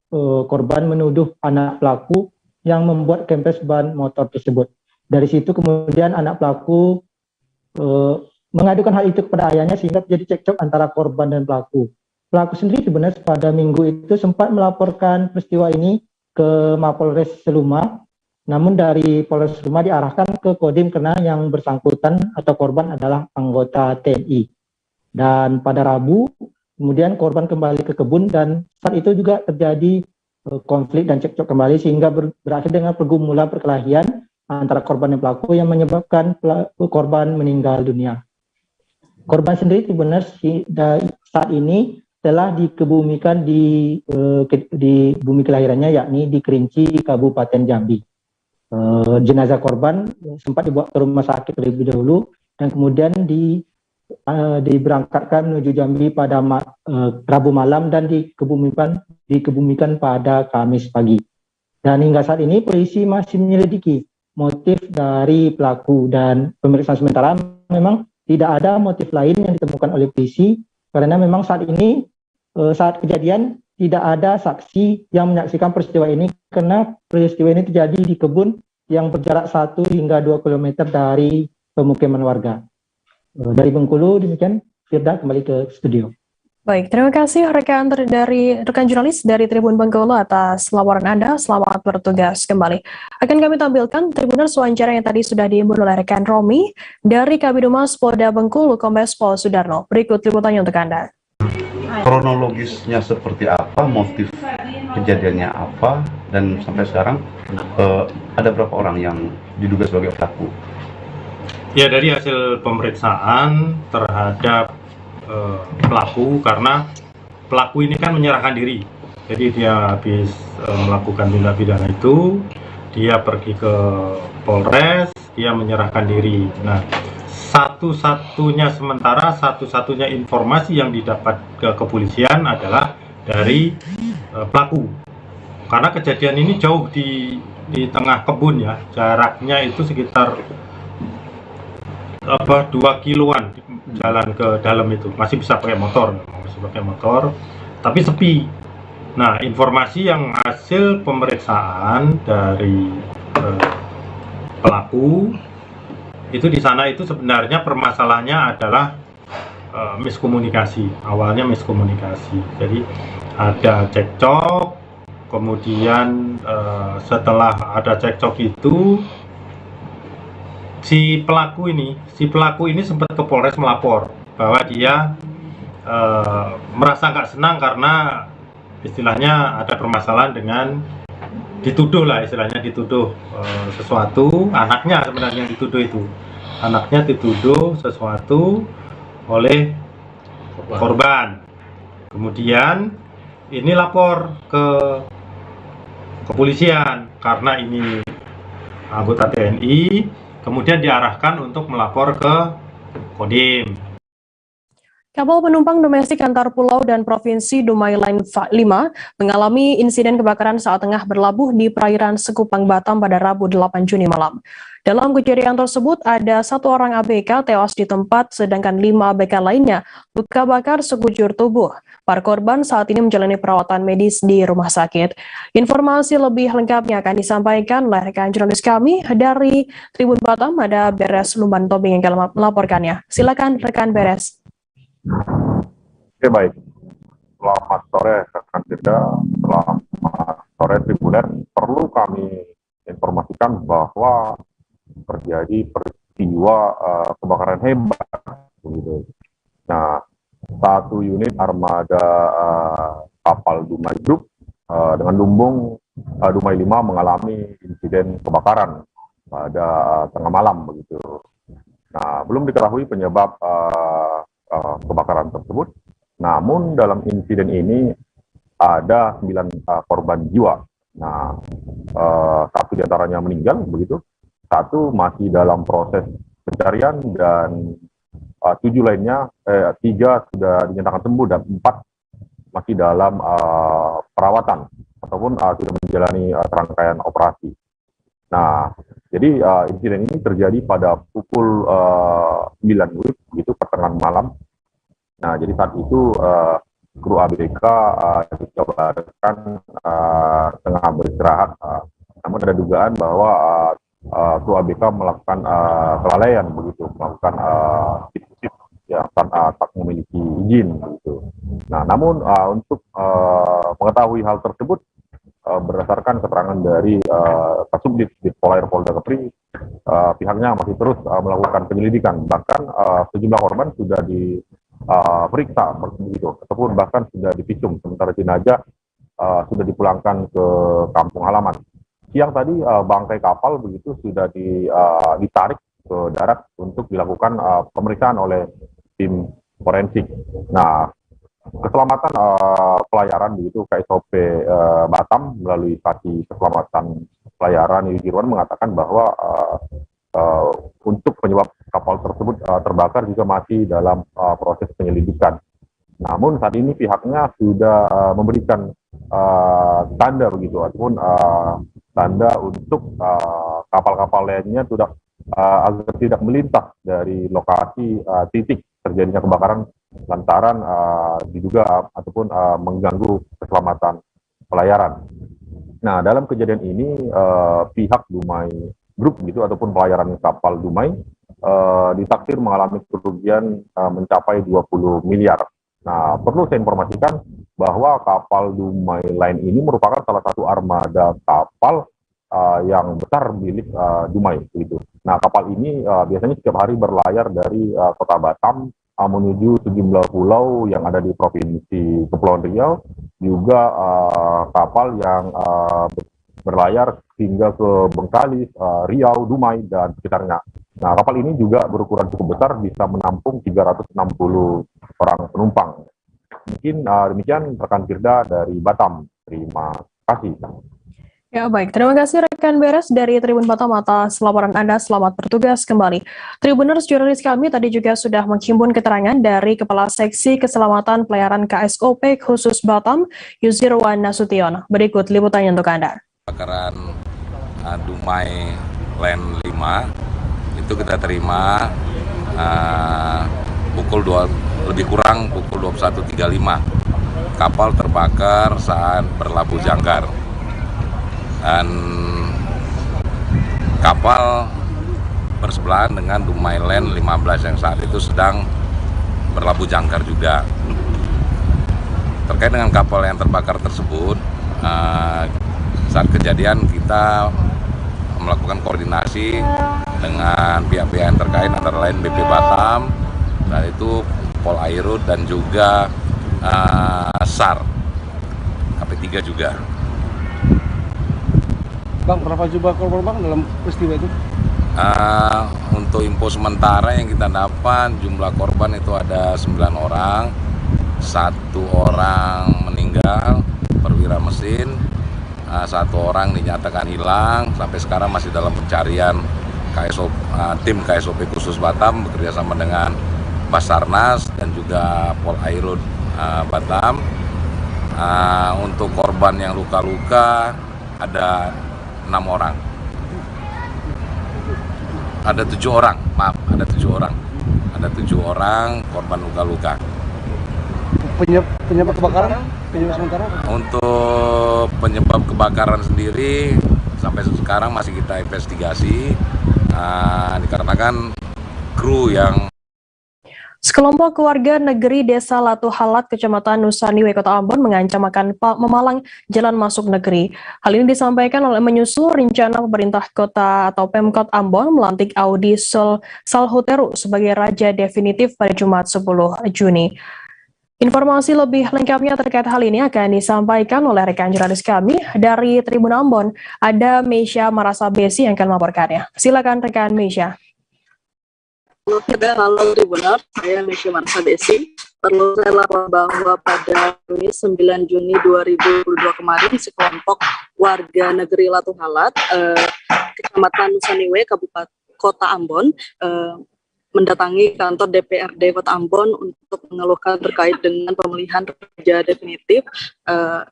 korban menuduh anak pelaku yang membuat kempes ban motor tersebut. Dari situ kemudian anak pelaku mengadukan hal itu kepada ayahnya sehingga terjadi cekcok antara korban dan pelaku. Pelaku sendiri sebenarnya pada Minggu itu sempat melaporkan peristiwa ini ke Mapolres Seluma, namun dari Polres Seluma diarahkan ke Kodim karena yang bersangkutan atau korban adalah anggota TNI. Dan pada Rabu kemudian korban kembali ke kebun dan saat itu juga terjadi konflik dan cekcok kembali sehingga berakhir dengan pergumulan perkelahian antara korban dan pelaku yang menyebabkan korban meninggal dunia. Korban sendiri sebenarnya saat ini telah dikebumikan di bumi kelahirannya, yakni di Kerinci, Kabupaten Jambi. Jenazah korban sempat dibawa ke rumah sakit terlebih dahulu dan kemudian diberangkatkan menuju Jambi pada Rabu malam dan dikebumikan pada Kamis pagi. Dan hingga saat ini polisi masih menyelidiki motif dari pelaku, dan pemeriksaan sementara memang tidak ada motif lain yang ditemukan oleh polisi karena memang saat ini saat kejadian tidak ada saksi yang menyaksikan peristiwa ini karena peristiwa ini terjadi di kebun yang berjarak 1 hingga 2 km dari pemukiman warga. Dari Bengkulu demikian, Firda kembali ke studio. Baik, terima kasih rekan jurnalis dari Tribun Bengkulu atas laporan Anda. Selamat bertugas kembali. Akan kami tampilkan Tribuners wawancara yang tadi sudah diimbun oleh rekan Romi dari Kabid Humas Polda Bengkulu Kombes Pol Sudarno. Berikut liputannya untuk Anda. Kronologisnya seperti apa, motif kejadiannya apa, dan sampai sekarang ada berapa orang yang diduga sebagai pelaku? Ya, dari hasil pemeriksaan terhadap pelaku, karena pelaku ini kan menyerahkan diri. Jadi dia habis melakukan tindak pidana itu, dia pergi ke Polres, dia menyerahkan diri. Nah, satu-satunya informasi yang didapat ke kepolisian adalah dari pelaku. Karena kejadian ini jauh di tengah kebun ya, jaraknya itu sekitar 2 kiloan jalan ke dalam itu, masih bisa pakai motor, tapi sepi. Nah, informasi yang hasil pemeriksaan dari pelaku itu di sana itu sebenarnya permasalahannya adalah miskomunikasi. Awalnya miskomunikasi. Jadi ada cekcok, kemudian setelah ada cekcok itu si pelaku ini sempat ke Polres melapor bahwa dia merasa nggak senang karena istilahnya ada permasalahan dengan dituduh sesuatu. Anaknya sebenarnya dituduh sesuatu oleh korban. Kemudian ini lapor ke kepolisian karena ini anggota TNI, kemudian diarahkan untuk melapor ke Kodim. Kapal penumpang domestik antar pulau dan provinsi Dumai Line 5 mengalami insiden kebakaran saat tengah berlabuh di perairan Sekupang, Batam pada Rabu 8 Juni malam. Dalam kejadian tersebut, ada 1 orang ABK tewas di tempat, sedangkan 5 ABK lainnya luka bakar sekujur tubuh. Para korban saat ini menjalani perawatan medis di rumah sakit. Informasi lebih lengkapnya akan disampaikan oleh rekan jurnalis kami dari Tribun Batam, ada Beres Lumban Tobing yang akan melaporkannya. Silakan rekan Beres. Oke, baik. Selamat sore rekan Tirda, selamat sore Tribuner. Perlu kami informasikan bahwa terjadi peristiwa kebakaran hebat. Begitu. Nah, 1 unit armada kapal Dumai Group dengan lumbung Dumai 5 mengalami insiden kebakaran pada tengah malam begitu. Nah, belum diketahui penyebab kebakaran tersebut. Namun dalam insiden ini ada 9 korban jiwa. Nah, 1 diantaranya meninggal begitu, 1 masih dalam proses pencarian dan 7 lainnya, 3 sudah dinyatakan sembuh dan 4 masih dalam perawatan ataupun sudah menjalani serangkaian operasi. Nah, jadi insiden ini terjadi pada pukul 9 WIB gitu pertengahan malam. Nah, jadi saat itu kru ABK dikabarkan tengah beristirahat. Namun ada dugaan bahwa kru ABK melakukan kelalaian begitu, melakukan shift yang tak memiliki izin begitu. Nah, namun untuk mengetahui hal tersebut, berdasarkan keterangan dari Kasubdit Polair Polda Kepri, pihaknya masih terus melakukan penyelidikan. Bahkan sejumlah korban sudah diperiksa begitu, ataupun bahkan sudah divisum, sementara jenazah sudah dipulangkan ke kampung halaman. Siang tadi bangkai kapal begitu sudah ditarik ke darat untuk dilakukan pemeriksaan oleh tim forensik. Nah, keselamatan pelayaran begitu KSOP Batam melalui stasi keselamatan pelayaran Yujiruan mengatakan bahwa untuk penyebab kapal tersebut terbakar juga masih dalam proses penyelidikan. Namun saat ini pihaknya sudah memberikan tanda begitu ataupun tanda untuk kapal-kapal lainnya sudah agar tidak melintas dari lokasi titik terjadinya kebakaran lantaran diduga ataupun mengganggu keselamatan pelayaran. Nah, dalam kejadian ini pihak Dumai Group gitu ataupun pelayaran kapal Dumai ditaksir mengalami kerugian mencapai 20 miliar. Nah, perlu saya informasikan bahwa kapal Dumai Line ini merupakan salah satu armada kapal yang besar milik Dumai gitu. Nah, kapal ini biasanya setiap hari berlayar dari kota Batam menuju sejumlah pulau yang ada di Provinsi Kepulauan Riau, juga kapal yang berlayar hingga ke Bengkalis, Riau, Dumai, dan sekitarnya. Nah, kapal ini juga berukuran cukup besar, bisa menampung 360 orang penumpang. Mungkin demikian rekan Firda dari Batam. Terima kasih. Ya, baik. Terima kasih rekan Beres dari Tribun Batam atas laporan Anda. Selamat bertugas kembali. Tribuners, jurnalis kami tadi juga sudah menghimpun keterangan dari Kepala Seksi Keselamatan Pelayaran KSOP khusus Batam, Yusirwan Nasution. Berikut liputannya untuk Anda. Kebakaran Dumai Line 5 itu kita terima lebih kurang pukul 21.35. Kapal terbakar saat berlabuh jangkar. Dan kapal bersebelahan dengan Dumai Line 15 yang saat itu sedang berlabuh jangkar juga. Terkait dengan kapal yang terbakar tersebut, saat kejadian kita melakukan koordinasi dengan pihak-pihak yang terkait, antara lain BP Batam, dan itu Pol Airut dan juga SAR, KP3 juga. Bang, berapa jumlah korban bang dalam peristiwa itu? Untuk info sementara yang kita dapat, jumlah korban itu ada 9 orang, 1 orang meninggal, perwira mesin, 1 orang dinyatakan hilang. Sampai sekarang masih dalam pencarian tim KSOP khusus Batam bekerja sama dengan Basarnas dan juga Pol Airut Batam. Untuk korban yang luka-luka ada 6 orang. Ada 7 orang, maaf, ada 7 orang. Ada 7 orang korban luka-luka. Penyebab kebakaran? Penyebab sementara? Untuk penyebab kebakaran sendiri sampai sekarang masih kita investigasi, dikarenakan kru yang Sekelompok warga negeri Desa Latu Halat, Kecamatan Nusaniwe, Kota Ambon mengancam akan memalang jalan masuk negeri. Hal ini disampaikan oleh menyusul rencana pemerintah kota atau Pemkot Ambon melantik Audi Salhuteru sebagai raja definitif pada Jumat 10 Juni. Informasi lebih lengkapnya terkait hal ini akan disampaikan oleh rekan jurnalis kami dari Tribun Ambon. Ada Meisha Marasabesi yang akan melaporkannya. Silakan rekan Meisha. Halo Tribuners, saya Meisha Marasabesi. Perlu saya lapor bahwa pada Kamis 9 Juni 2022 kemarin, sekelompok warga negeri Latu Halat, Kecamatan Nusaniwe, Kabupaten Kota Ambon, mendatangi kantor DPRD Kota Ambon untuk mengeluhkan terkait dengan pemilihan raja definitif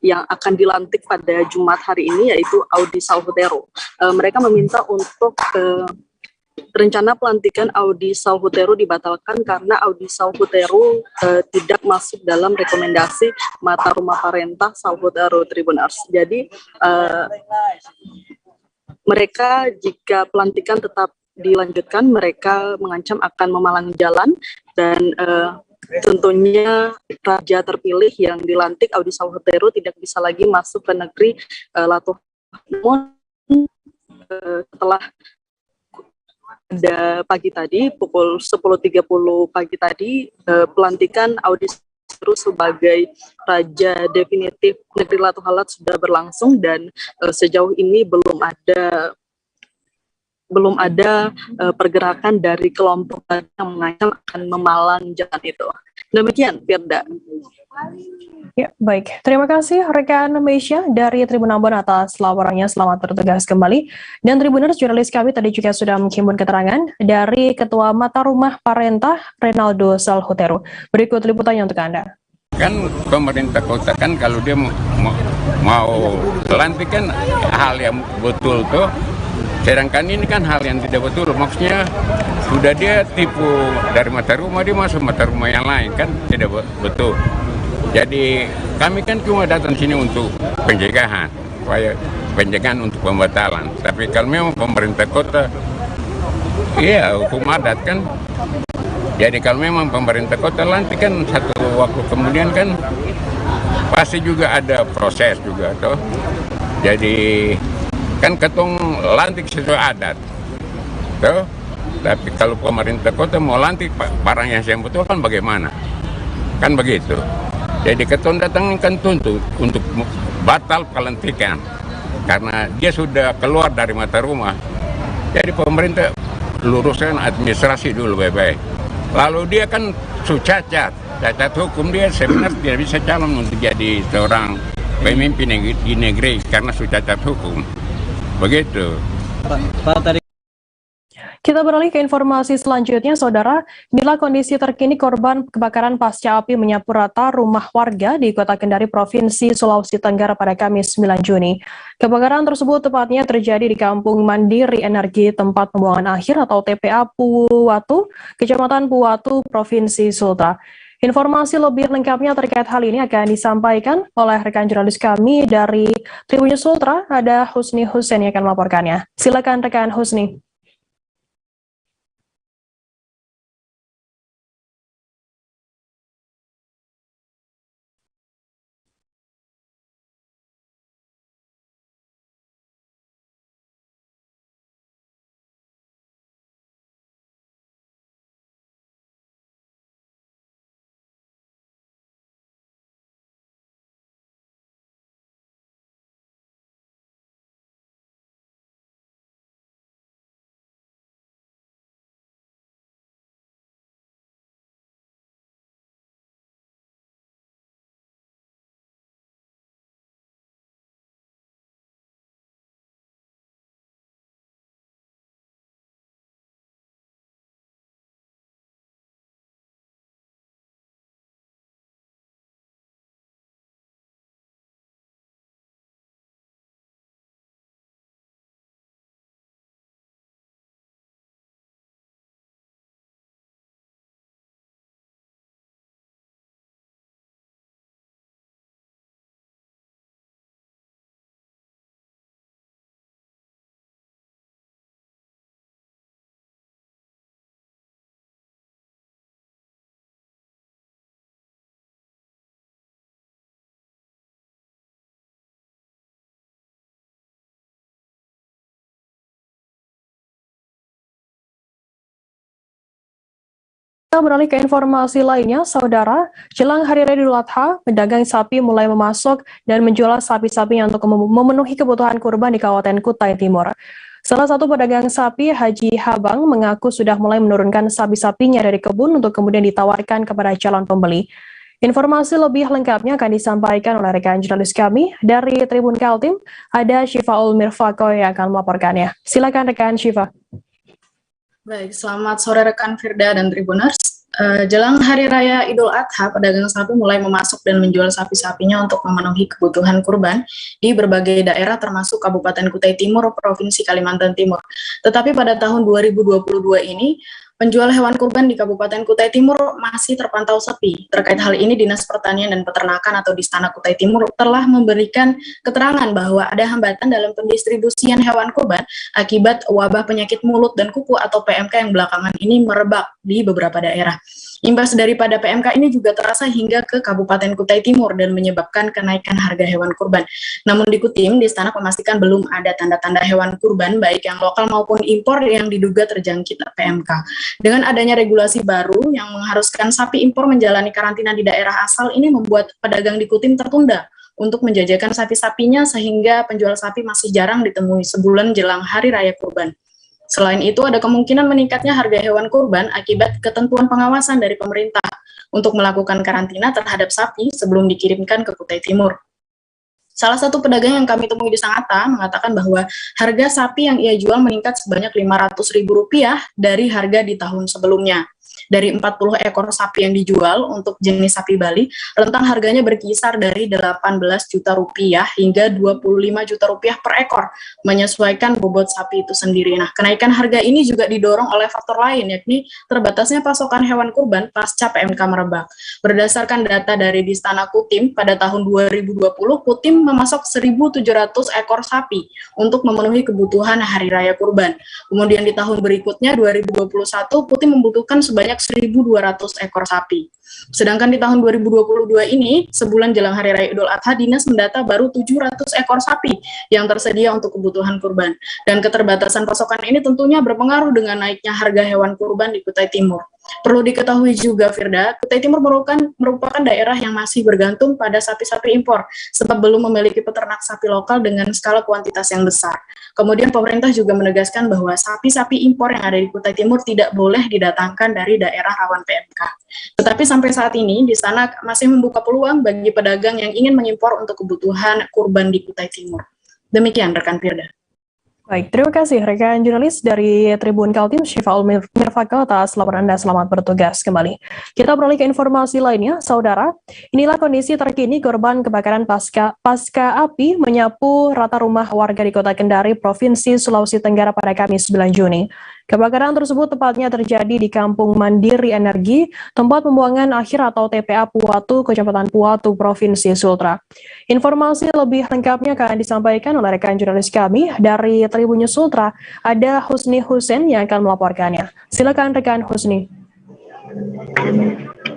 yang akan dilantik pada Jumat hari ini, yaitu Audi Salhuteru. Mereka meminta untuk rencana pelantikan Audi Salhuteru dibatalkan karena Audi Salhuteru tidak masuk dalam rekomendasi Mata Rumah Parentah Salhuteru Tribuners. Jadi mereka jika pelantikan tetap dilanjutkan, mereka mengancam akan memalang jalan dan tentunya raja terpilih yang dilantik Audi Salhuteru tidak bisa lagi masuk ke negeri Latu Halat. Setelah pada pagi tadi, pukul 10.30 pagi tadi, pelantikan Audi Salhuteru sebagai raja definitif negeri Latu Halat sudah berlangsung dan sejauh ini belum ada pergerakan dari kelompok yang mengancam akan memalang jalan itu. Demikian, Firda. Ya, baik. Terima kasih rekan Meisha dari Tribun Ambon atas laporannya. Selamat bertugas kembali. Dan Tribuners, jurnalis kami tadi juga sudah menghimpun keterangan dari Ketua Mata Rumah Parentah Renaldo Salhuteru. Berikut liputannya untuk Anda. Kan pemerintah kota kan kalau dia mau lantik kan hal yang betul tuh. Sedangkan ini kan hal yang tidak betul, maksudnya sudah dia tipu dari mata rumah, dia masuk mata rumah yang lain, kan tidak betul. Jadi kami kan cuma datang sini untuk pencegahan, supaya pencegahan untuk pembatalan. Tapi kalau memang pemerintah kota, iya hukum adat kan. Jadi kalau memang pemerintah kota lantik kan satu waktu kemudian kan pasti juga ada proses juga toh. Jadi kan ketong lantik sesuai adat, tuh. Tapi kalau pemerintah kota mau lantik barang yang betul kan bagaimana? Kan begitu. Jadi ketong datang kan tuntut untuk batal pelantikan karena dia sudah keluar dari mata rumah. Jadi pemerintah luruskan administrasi dulu baik-baik. Lalu dia kan cacat hukum, dia sebenarnya tidak bisa calon untuk jadi seorang pemimpin di negeri karena cacat hukum. Begitu. Kita beralih ke informasi selanjutnya, Saudara. Inilah kondisi terkini korban kebakaran pasca api menyapu rata rumah warga di Kota Kendari, Provinsi Sulawesi Tenggara pada Kamis 9 Juni. Kebakaran tersebut tepatnya terjadi di Kampung Mandiri Energi Tempat Pembuangan Akhir atau TPA Puwatu, Kecamatan Puwatu, Provinsi Sulta. Informasi lebih lengkapnya terkait hal ini akan disampaikan oleh rekan jurnalis kami dari Tribun News Ultra, ada Husni Hussein yang akan melaporkannya. Silakan rekan Husni. Kita beralih ke informasi lainnya, Saudara. Jelang Hari Raya Idul Adha, pedagang sapi mulai memasok dan menjual sapi-sapinya untuk memenuhi kebutuhan kurban di Kabupaten Kutai Timur. Salah satu pedagang sapi, Haji Habang, mengaku sudah mulai menurunkan sapi-sapinya dari kebun untuk kemudian ditawarkan kepada calon pembeli. Informasi lebih lengkapnya akan disampaikan oleh rekan jurnalis kami dari Tribun Kaltim. Ada Syifaul Mirfako yang akan melaporkannya. Silakan rekan Syifa. Baik, selamat sore rekan Firda dan Tribuners. Jelang Hari Raya Idul Adha, pedagang sapi mulai memasok dan menjual sapi-sapinya untuk memenuhi kebutuhan kurban di berbagai daerah termasuk Kabupaten Kutai Timur, Provinsi Kalimantan Timur. Tetapi pada tahun 2022 ini, penjual hewan kurban di Kabupaten Kutai Timur masih terpantau sepi. Terkait hal ini, Dinas Pertanian dan Peternakan atau Distana Kutai Timur telah memberikan keterangan bahwa ada hambatan dalam pendistribusian hewan kurban akibat wabah penyakit mulut dan kuku atau PMK yang belakangan ini merebak di beberapa daerah. Imbas daripada PMK ini juga terasa hingga ke Kabupaten Kutai Timur dan menyebabkan kenaikan harga hewan kurban. Namun di Kutim, Distana memastikan belum ada tanda-tanda hewan kurban baik yang lokal maupun impor yang diduga terjangkit PMK. Dengan adanya regulasi baru yang mengharuskan sapi impor menjalani karantina di daerah asal ini membuat pedagang di Kutim tertunda untuk menjajakan sapi-sapinya sehingga penjual sapi masih jarang ditemui sebulan jelang Hari Raya Kurban. Selain itu, ada kemungkinan meningkatnya harga hewan kurban akibat ketentuan pengawasan dari pemerintah untuk melakukan karantina terhadap sapi sebelum dikirimkan ke Kutai Timur. Salah satu pedagang yang kami temui di Sangatta mengatakan bahwa harga sapi yang ia jual meningkat sebanyak Rp500.000 dari harga di tahun sebelumnya. Dari 40 ekor sapi yang dijual untuk jenis sapi Bali, rentang harganya berkisar dari Rp18 juta hingga Rp25 juta per ekor, menyesuaikan bobot sapi itu sendiri. Nah, kenaikan harga ini juga didorong oleh faktor lain, yakni terbatasnya pasokan hewan kurban pasca PMK merebak. Berdasarkan data dari Distana Kutim, pada tahun 2020, Kutim memasok 1.700 ekor sapi untuk memenuhi kebutuhan Hari Raya Kurban. Kemudian di tahun berikutnya, 2021, Kutim membutuhkan sebanyak 1.200 ekor sapi. Sedangkan di tahun 2022 ini, sebulan jelang Hari Raya Idul Adha, Dinas mendata baru 700 ekor sapi yang tersedia untuk kebutuhan kurban. Dan keterbatasan pasokan ini tentunya berpengaruh dengan naiknya harga hewan kurban di Kutai Timur. Perlu diketahui juga, Firda, Kutai Timur merupakan daerah yang masih bergantung pada sapi-sapi impor, sebab belum memiliki peternak sapi lokal dengan skala kuantitas yang besar. Kemudian pemerintah juga menegaskan bahwa sapi-sapi impor yang ada di Kutai Timur tidak boleh didatangkan dari daerah rawan PMK. Tetapi sampai saat ini, di sana masih membuka peluang bagi pedagang yang ingin mengimpor untuk kebutuhan kurban di Kutai Timur. Demikian, rekan Firda. Baik, terima kasih rekan jurnalis dari Tribun Kaltim, Syifaul Mirfako atas laporan Anda. Selamat bertugas kembali. Kita beralih ke informasi lainnya, Saudara. Inilah kondisi terkini korban kebakaran pasca api menyapu rata rumah warga di Kota Kendari, Provinsi Sulawesi Tenggara pada Kamis 9 Juni. Kebakaran tersebut tepatnya terjadi di Kampung Mandiri Energi, tempat pembuangan akhir atau TPA Puatu, Kecamatan Puatu, Provinsi Sultra. Informasi lebih lengkapnya akan disampaikan oleh rekan jurnalis kami dari Tribun Sultra. Ada Husni Husein yang akan melaporkannya. Silakan rekan Husni.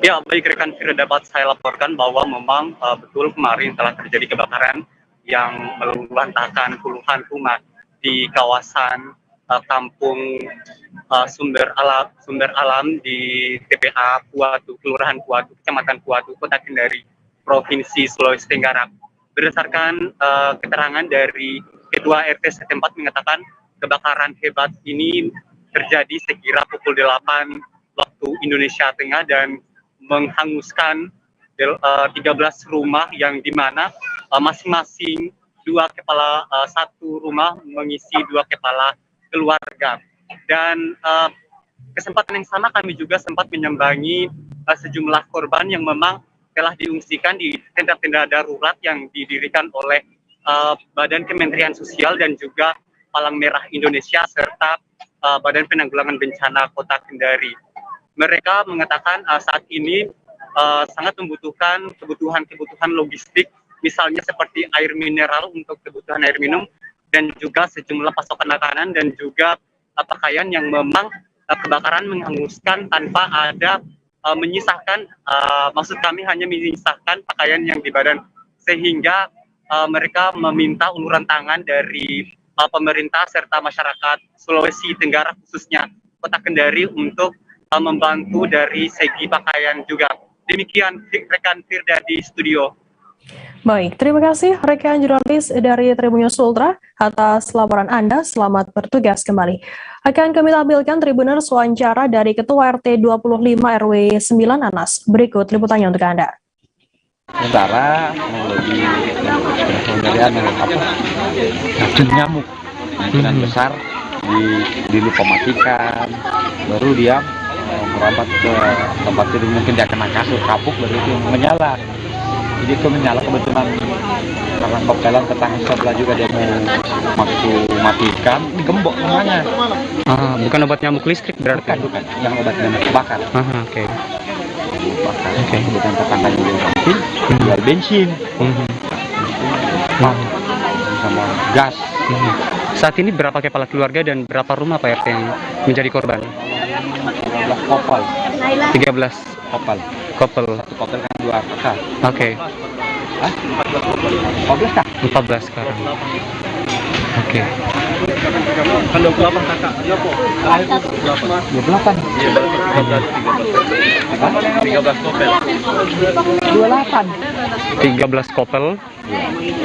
Ya, baik rekan Firda, dapat saya laporkan bahwa memang betul kemarin telah terjadi kebakaran yang meluluhlantahkan puluhan rumah di kawasan Kampung Sumber Alam di TPA Puatu, Kelurahan Puatu, Kecamatan Puatu, Kota Kendari, Provinsi Sulawesi Tenggara. Berdasarkan keterangan dari Ketua RT setempat mengatakan kebakaran hebat ini terjadi sekira pukul 8 waktu Indonesia Tengah dan menghanguskan 13 rumah yang dimana masing-masing satu rumah mengisi 2 kepala keluarga. Dan kesempatan yang sama kami juga sempat menyambangi sejumlah korban yang memang telah diungsikan di tenda-tenda darurat yang didirikan oleh Badan Kementerian Sosial dan juga Palang Merah Indonesia serta Badan Penanggulangan Bencana Kota Kendari. Mereka mengatakan saat ini sangat membutuhkan kebutuhan logistik, misalnya seperti air mineral untuk kebutuhan air minum, dan juga sejumlah pasokan makanan dan juga pakaian yang memang kebakaran menghanguskan tanpa ada menyisakan, maksud kami hanya menyisakan pakaian yang di badan, sehingga mereka meminta uluran tangan dari pemerintah serta masyarakat Sulawesi Tenggara khususnya Kota Kendari untuk membantu dari segi pakaian juga. Demikian rekan Firda di studio. Baik, terima kasih rekan jurnalis dari Tribun News Ultra atas laporan Anda. Selamat bertugas kembali. Akan kami tampilkan Tribuners wawancara dari Ketua RT 25 RW 9 Anas. Berikut liputannya untuk Anda. Sementara lebih pemberian racun nyamuk kemungkinan besar dilupa matikan, baru dia merambat ke tempat tidur, mungkin dia kena kasur kapuk, baru itu menyala. Jadi itu menyala kebetulan karena kopelan tetangga sebelah juga dia mau masuk matikan, digembok namanya. Bukan obat nyamuk listrik berarti? Bukan, yang obat nyamuk bakar. Oke. Bakar. Kebetulan tetangganya dia mungkin jual bensin, sama gas. Saat ini berapa kepala keluarga dan berapa rumah Pak RT yang menjadi korban? 13 kopel. 13 kopel. Satu kopel kan 2 kakak. Oke. 14 kah? 14 sekarang. Oke. Kan 28 kakak. Iya, Po. Terakhir itu 28. Iya, 13 kopel. 28. 13 kopel.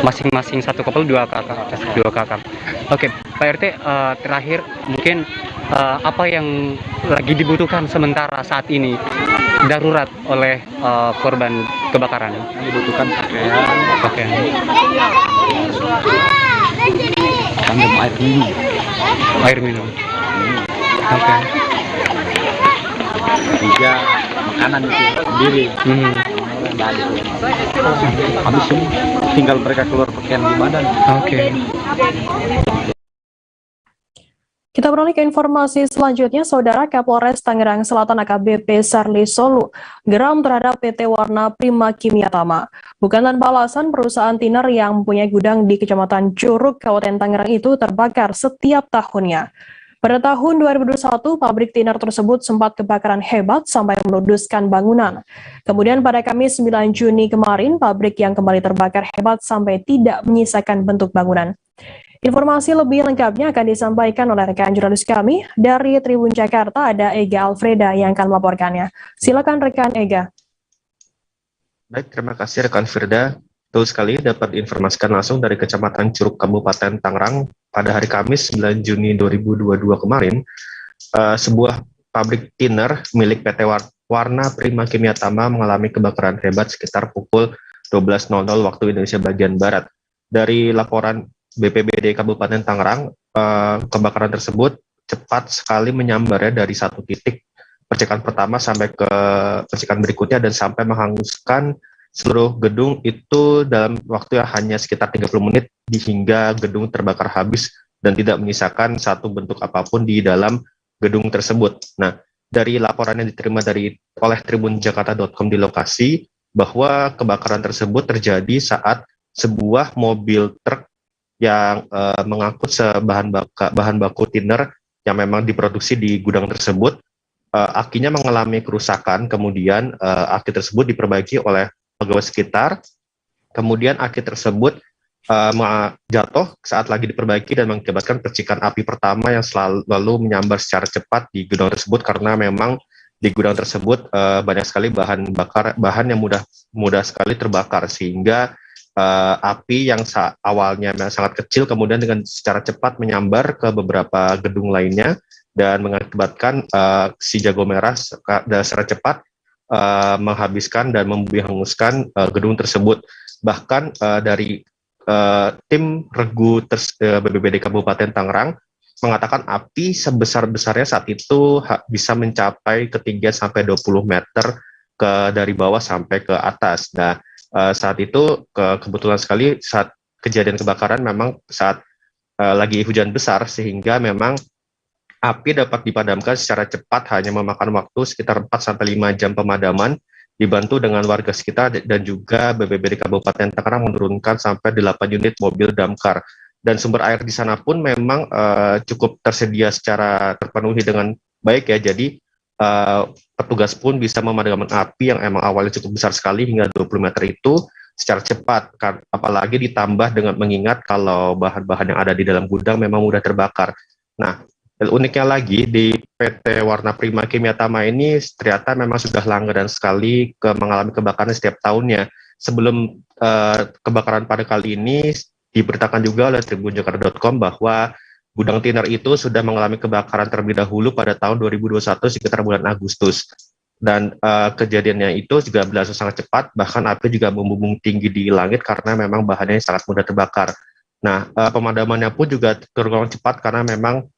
Masing-masing satu kopel 2 kakak. Oke, Pak RT, terakhir mungkin apa yang lagi dibutuhkan sementara saat ini darurat oleh korban kebakaran? Dibutuhkan pakaian. Tandem air minum. Oke. Tiga makanan itu sendiri. Habis ini tinggal mereka keluar pakaian di badan. Oke. Kita beralih ke informasi selanjutnya, Saudara. Kapolres Tangerang Selatan AKBP Sarli Solu geram terhadap PT Warna Prima Kimia Tama. Bukan tanpa alasan, perusahaan tiner yang mempunyai gudang di Kecamatan Curug, Kabupaten Tangerang itu terbakar setiap tahunnya. Pada tahun 2021, pabrik tiner tersebut sempat kebakaran hebat sampai meludeskan bangunan. Kemudian pada Kamis 9 Juni kemarin, pabrik yang kembali terbakar hebat sampai tidak menyisakan bentuk bangunan. Informasi lebih lengkapnya akan disampaikan oleh rekan jurnalis kami dari Tribun Jakarta, ada Ega Alfreda yang akan melaporkannya. Silakan rekan Ega. Baik, terima kasih rekan Firda. Betul sekali, dapat diinformasikan langsung dari Kecamatan Curug, Kabupaten Tangerang pada hari Kamis 9 Juni 2022 kemarin, sebuah pabrik tiner milik PT Warna Prima Kimia Tama mengalami kebakaran hebat sekitar pukul 12.00 waktu Indonesia bagian Barat. Dari laporan BPBD Kabupaten Tangerang, kebakaran tersebut cepat sekali menyambarnya dari satu titik percikan pertama sampai ke percikan berikutnya dan sampai menghanguskan seluruh gedung itu dalam waktu yang hanya sekitar 30 menit hingga gedung terbakar habis dan tidak menyisakan satu bentuk apapun di dalam gedung tersebut. Nah, dari laporan yang diterima oleh tribunjakarta.com di lokasi, bahwa kebakaran tersebut terjadi saat sebuah mobil truk yang mengangkut bahan baku tiner yang memang diproduksi di gudang tersebut, akinya mengalami kerusakan, kemudian aki tersebut diperbaiki oleh pegawai sekitar, kemudian aki tersebut jatuh saat lagi diperbaiki dan mengakibatkan percikan api pertama yang lalu menyambar secara cepat di gudang tersebut, karena memang di gudang tersebut banyak sekali bahan yang mudah sekali terbakar, sehingga api yang awalnya sangat kecil kemudian dengan secara cepat menyambar ke beberapa gedung lainnya dan mengakibatkan si jago merah secara cepat menghabiskan dan menghanguskan gedung tersebut. Bahkan dari tim regu BPBD Kabupaten Tangerang mengatakan api sebesar-besarnya saat itu bisa mencapai ketinggian sampai 20 meter dari bawah sampai ke atas. Nah, saat itu kebetulan sekali saat kejadian kebakaran memang saat lagi hujan besar, sehingga memang api dapat dipadamkan secara cepat, hanya memakan waktu sekitar 4-5 jam pemadaman, dibantu dengan warga sekitar dan juga BPBD Kabupaten Tangerang menurunkan sampai 8 unit mobil damkar. Dan sumber air di sana pun memang cukup tersedia secara terpenuhi dengan baik ya, jadi petugas pun bisa memadamkan api yang emang awalnya cukup besar sekali hingga 20 meter itu secara cepat, apalagi ditambah dengan mengingat kalau bahan-bahan yang ada di dalam gudang memang mudah terbakar. Nah, Dan uniknya lagi di PT Warna Prima Kimia Tama ini ternyata memang sudah langganan sekali mengalami kebakaran setiap tahunnya. Sebelum kebakaran pada kali ini diberitakan juga oleh tribunjakarta.com bahwa gudang tiner itu sudah mengalami kebakaran terlebih dahulu pada tahun 2021 sekitar bulan Agustus. Dan kejadiannya itu juga berlangsung sangat cepat, bahkan api juga membumbung tinggi di langit karena memang bahannya sangat mudah terbakar. Nah, pemadamannya pun juga tergolong cepat karena memang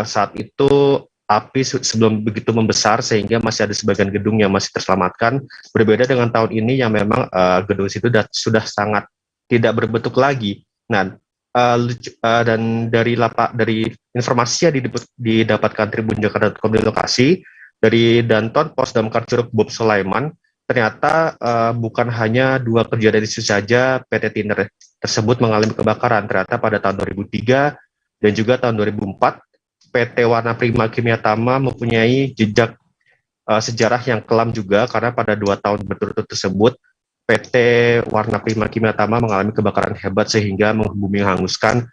saat itu api sebelum begitu membesar sehingga masih ada sebagian gedung yang masih terselamatkan. Berbeda dengan tahun ini yang memang gedung itu sudah sangat tidak berbentuk lagi. Nah, dan dari informasi yang didapatkan Tribun Jakarta.com di lokasi dari Danton Pos Damkar Curug Bob Sulaiman, ternyata bukan hanya 2 kejadian itu saja PT Tiner tersebut mengalami kebakaran. Ternyata pada tahun 2003 dan juga tahun 2004 PT Warna Prima Kimia Tama mempunyai jejak sejarah yang kelam juga karena pada 2 tahun berturut-turut tersebut PT Warna Prima Kimia Tama mengalami kebakaran hebat sehingga membumi menghanguskan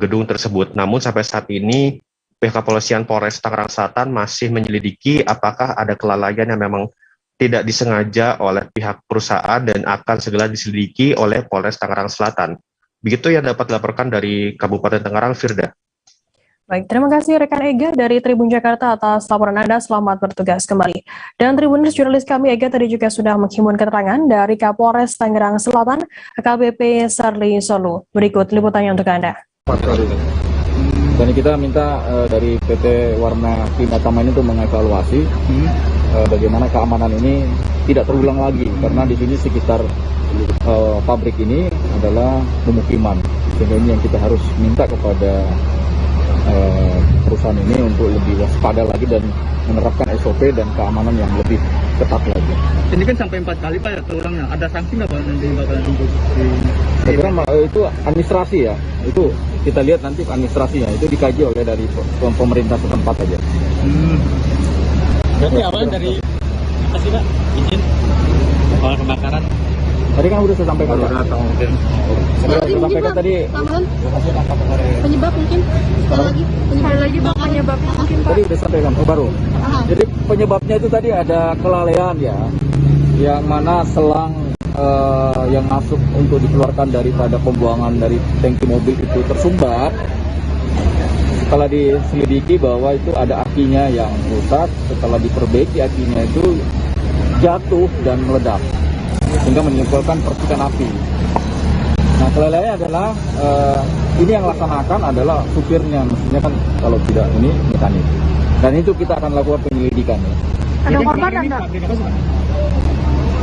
gedung tersebut. Namun sampai saat ini pihak kepolisian Polres Tangerang Selatan masih menyelidiki apakah ada kelalaian yang memang tidak disengaja oleh pihak perusahaan dan akan segera diselidiki oleh Polres Tangerang Selatan. Begitu yang dapat dilaporkan dari Kabupaten Tangerang, Firda. Baik, terima kasih rekan Ega dari Tribun Jakarta atas laporan Anda. Selamat bertugas kembali. Dan Tribuners, jurnalis kami Ega tadi juga sudah menghimpun keterangan dari Kapolres Tangerang Selatan, AKBP Sarli Solu. Berikut liputannya untuk Anda. Dan kita minta dari PT Warna Kimia Tama ini untuk mengevaluasi bagaimana keamanan ini tidak terulang lagi, karena di sini sekitar pabrik ini adalah pemukiman. Sehingga ini yang kita harus minta kepada perusahaan ini untuk lebih waspada lagi dan menerapkan SOP dan keamanan yang lebih ketat lagi. Ini kan sampai 4 kali Pak ya terulangnya. Ada sanksi nggak Pak nanti bakalan untuk saya kira itu administrasi ya. Itu kita lihat nanti administrasinya itu dikaji oleh dari pemerintah setempat aja. Berarti awalnya dari apa sih Pak? Izin awal kebakaran. Tadi kan udah saya sampaikan ya. Saya sampaikan tadi. Penyebab mungkin sekali lagi Pak, penyebabnya mungkin Pak. Tadi udah sampaikan baru. Jadi penyebabnya itu tadi ada kelalaian ya, yang mana selang yang masuk untuk dikeluarkan daripada pembuangan dari tangki mobil itu tersumbat. Setelah diselidiki bahwa itu ada akinya yang rusak, setelah diperbaiki akinya itu jatuh dan meledak sehingga menimbulkan percikan api. Nah, kelalaiannya adalah ini yang laksanakan adalah supirnya, mestinya kan kalau tidak ini mekanik. Dan itu kita akan lakukan penyelidikan ya. Ada korban nggak?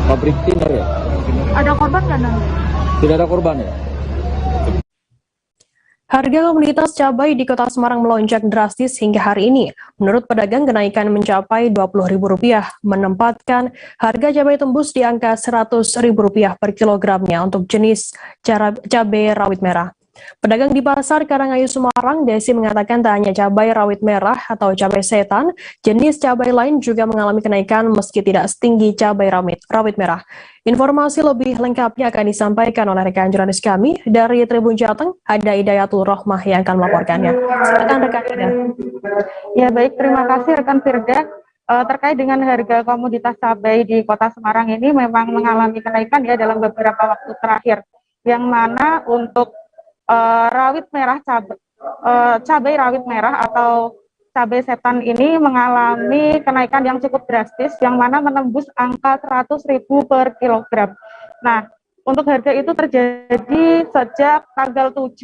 Pabrik tiner ya. Ada korban nggak? Tidak ada korban ya. Harga komoditas cabai di Kota Semarang melonjak drastis hingga hari ini. Menurut pedagang, kenaikan mencapai Rp20.000, menempatkan harga cabai tembus di angka Rp100.000 per kilogramnya untuk jenis cabai rawit merah. Pedagang di Pasar Karangayu Semarang, Desi, mengatakan tak hanya cabai rawit merah atau cabai setan, jenis cabai lain juga mengalami kenaikan meski tidak setinggi cabai rawit merah. Informasi lebih lengkapnya akan disampaikan oleh rekan jurnalis kami dari Tribun Jateng, ada Hidayatul Rohmah yang akan melaporkannya. Silakan rekan Ida. Ya baik, terima kasih rekan Firda. Terkait dengan harga komoditas cabai di Kota Semarang ini memang mengalami kenaikan ya dalam beberapa waktu terakhir. Yang mana untuk rawit merah cabai rawit merah atau cabai setan ini mengalami kenaikan yang cukup drastis, yang mana menembus angka Rp100.000 per kilogram. Nah, untuk harga itu terjadi sejak tanggal 7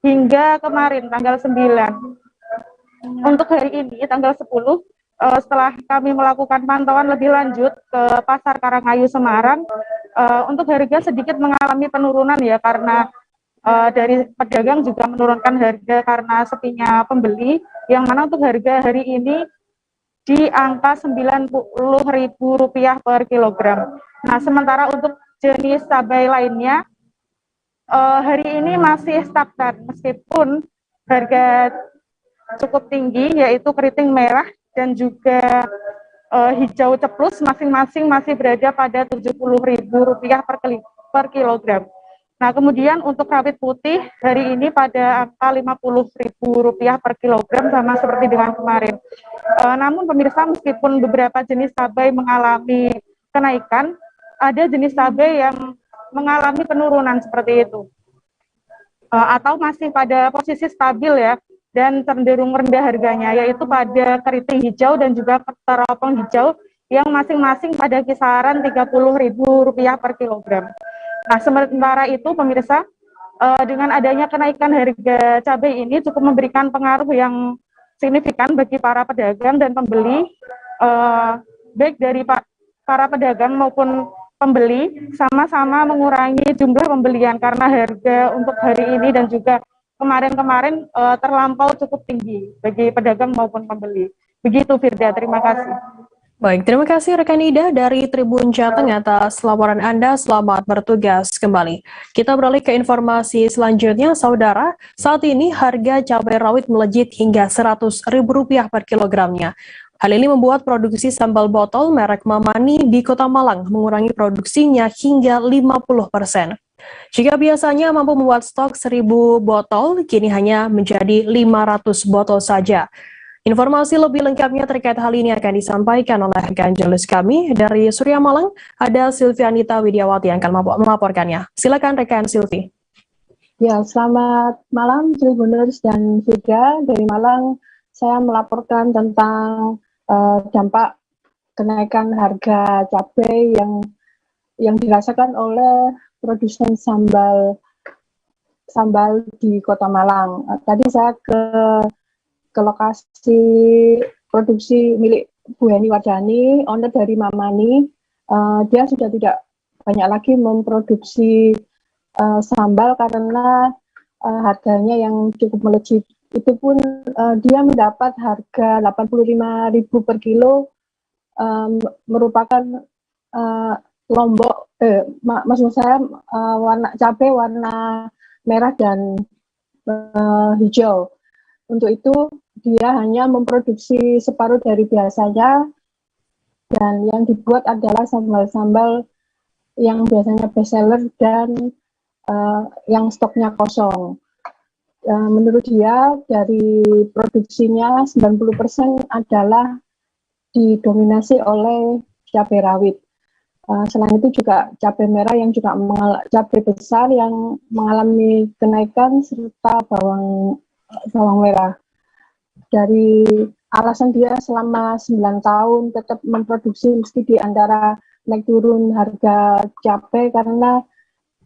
hingga kemarin tanggal 9. Untuk hari ini tanggal 10, setelah kami melakukan pantauan lebih lanjut ke Pasar Karangayu Semarang, untuk harga sedikit mengalami penurunan ya, karena dari pedagang juga menurunkan harga karena sepinya pembeli, yang mana untuk harga hari ini di angka Rp90.000 per kilogram. Nah, sementara untuk jenis cabai lainnya hari ini masih stagnan meskipun harga cukup tinggi, yaitu keriting merah dan juga hijau ceplus masing-masing masih berada pada Rp70.000 per kilogram. Nah, kemudian untuk rawit putih hari ini pada angka Rp50.000 per kilogram sama seperti dengan kemarin. Namun pemirsa, meskipun beberapa jenis cabai mengalami kenaikan, ada jenis cabai yang mengalami penurunan seperti itu. Atau masih pada posisi stabil ya, dan cenderung rendah harganya, yaitu pada keriting hijau dan juga teropong hijau yang masing-masing pada kisaran Rp30.000 per kilogram. Nah, sementara itu pemirsa, dengan adanya kenaikan harga cabai ini cukup memberikan pengaruh yang signifikan bagi para pedagang dan pembeli, baik dari para pedagang maupun pembeli sama-sama mengurangi jumlah pembelian karena harga untuk hari ini dan juga kemarin-kemarin terlampau cukup tinggi bagi pedagang maupun pembeli. Begitu Firda, terima kasih. Baik, terima kasih rekan Ida dari Tribun Jateng atas laporan Anda. Selamat bertugas kembali. Kita beralih ke informasi selanjutnya, Saudara. Saat ini harga cabai rawit melejit hingga Rp100.000 per kilogramnya. Hal ini membuat produksi sambal botol merek Mamani di Kota Malang mengurangi produksinya hingga 50%. Jika biasanya mampu membuat stok 1.000 botol, kini hanya menjadi 500 botol saja. Informasi lebih lengkapnya terkait hal ini akan disampaikan oleh rekan jurnalis kami dari Surya Malang. Ada Silvianita Widiawati yang akan melaporkannya. Silakan rekan Silvi. Ya, selamat malam Tribuners dan Firda. Dari Malang saya melaporkan tentang dampak kenaikan harga cabai yang dirasakan oleh produsen sambal di Kota Malang. Tadi saya ke lokasi produksi milik Bu Heni Wardani, owner dari Mamani. Dia sudah tidak banyak lagi memproduksi sambal karena harganya yang cukup melejit. Itu pun dia mendapat harga Rp85.000 per kilo, merupakan maksud saya warna cabai warna merah dan hijau. Untuk itu dia hanya memproduksi separuh dari biasanya, dan yang dibuat adalah sambal-sambal yang biasanya best seller dan yang stoknya kosong. Menurut dia dari produksinya 90% adalah didominasi oleh cabai rawit. Selain itu juga cabai merah yang juga cabai besar yang mengalami kenaikan serta bawang merah. Dari alasan dia selama 9 tahun tetap memproduksi meski di antara naik turun harga cabai karena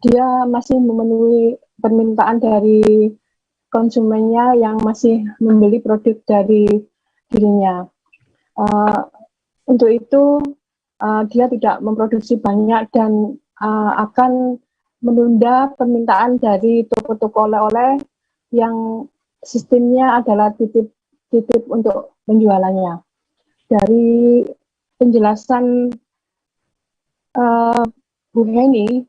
dia masih memenuhi permintaan dari konsumennya yang masih membeli produk dari dirinya. Untuk itu dia tidak memproduksi banyak dan akan menunda permintaan dari toko-toko oleh-oleh yang sistemnya adalah titip untuk penjualannya. Dari penjelasan Bu Heni,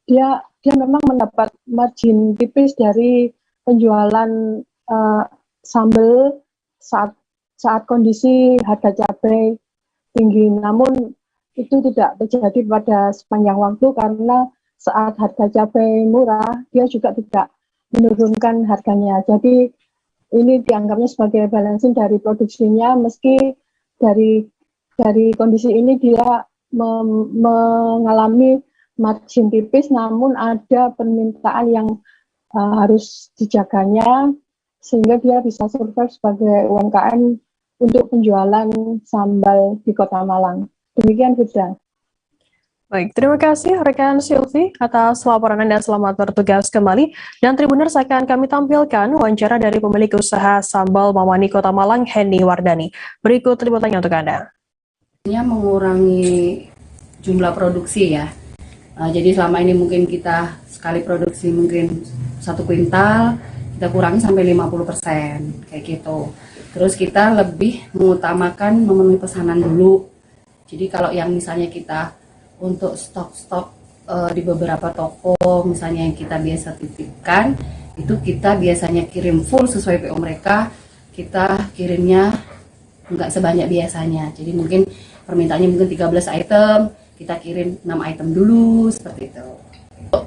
dia memang mendapat margin tipis dari penjualan sambal saat kondisi harga cabai tinggi. Namun itu tidak terjadi pada sepanjang waktu karena saat harga cabai murah, dia juga tidak menurunkan harganya. Jadi ini dianggapnya sebagai balancing dari produksinya, meski dari kondisi ini dia mengalami margin tipis, namun ada permintaan yang harus dijaganya sehingga dia bisa survive sebagai UMKM untuk penjualan sambal di Kota Malang. Demikian, Firda. Baik, terima kasih rekan Silvi atas laporan Anda. Selamat bertugas kembali. Dan Tribuners, akan kami tampilkan wawancara dari pemilik usaha sambal Mamani Kota Malang, Heni Wardani. Berikut liputannya untuk Anda. Mengurangi jumlah produksi ya. Jadi selama ini mungkin kita sekali produksi mungkin 1 kuintal, kita kurangi sampai 50%, kayak gitu. Terus kita lebih mengutamakan memenuhi pesanan dulu. Jadi kalau yang misalnya kita untuk stok-stok di beberapa toko misalnya yang kita biasa titipkan, itu kita biasanya kirim full sesuai PO mereka, kita kirimnya nggak sebanyak biasanya. Jadi mungkin permintaannya mungkin 13 item, kita kirim 6 item dulu, seperti itu.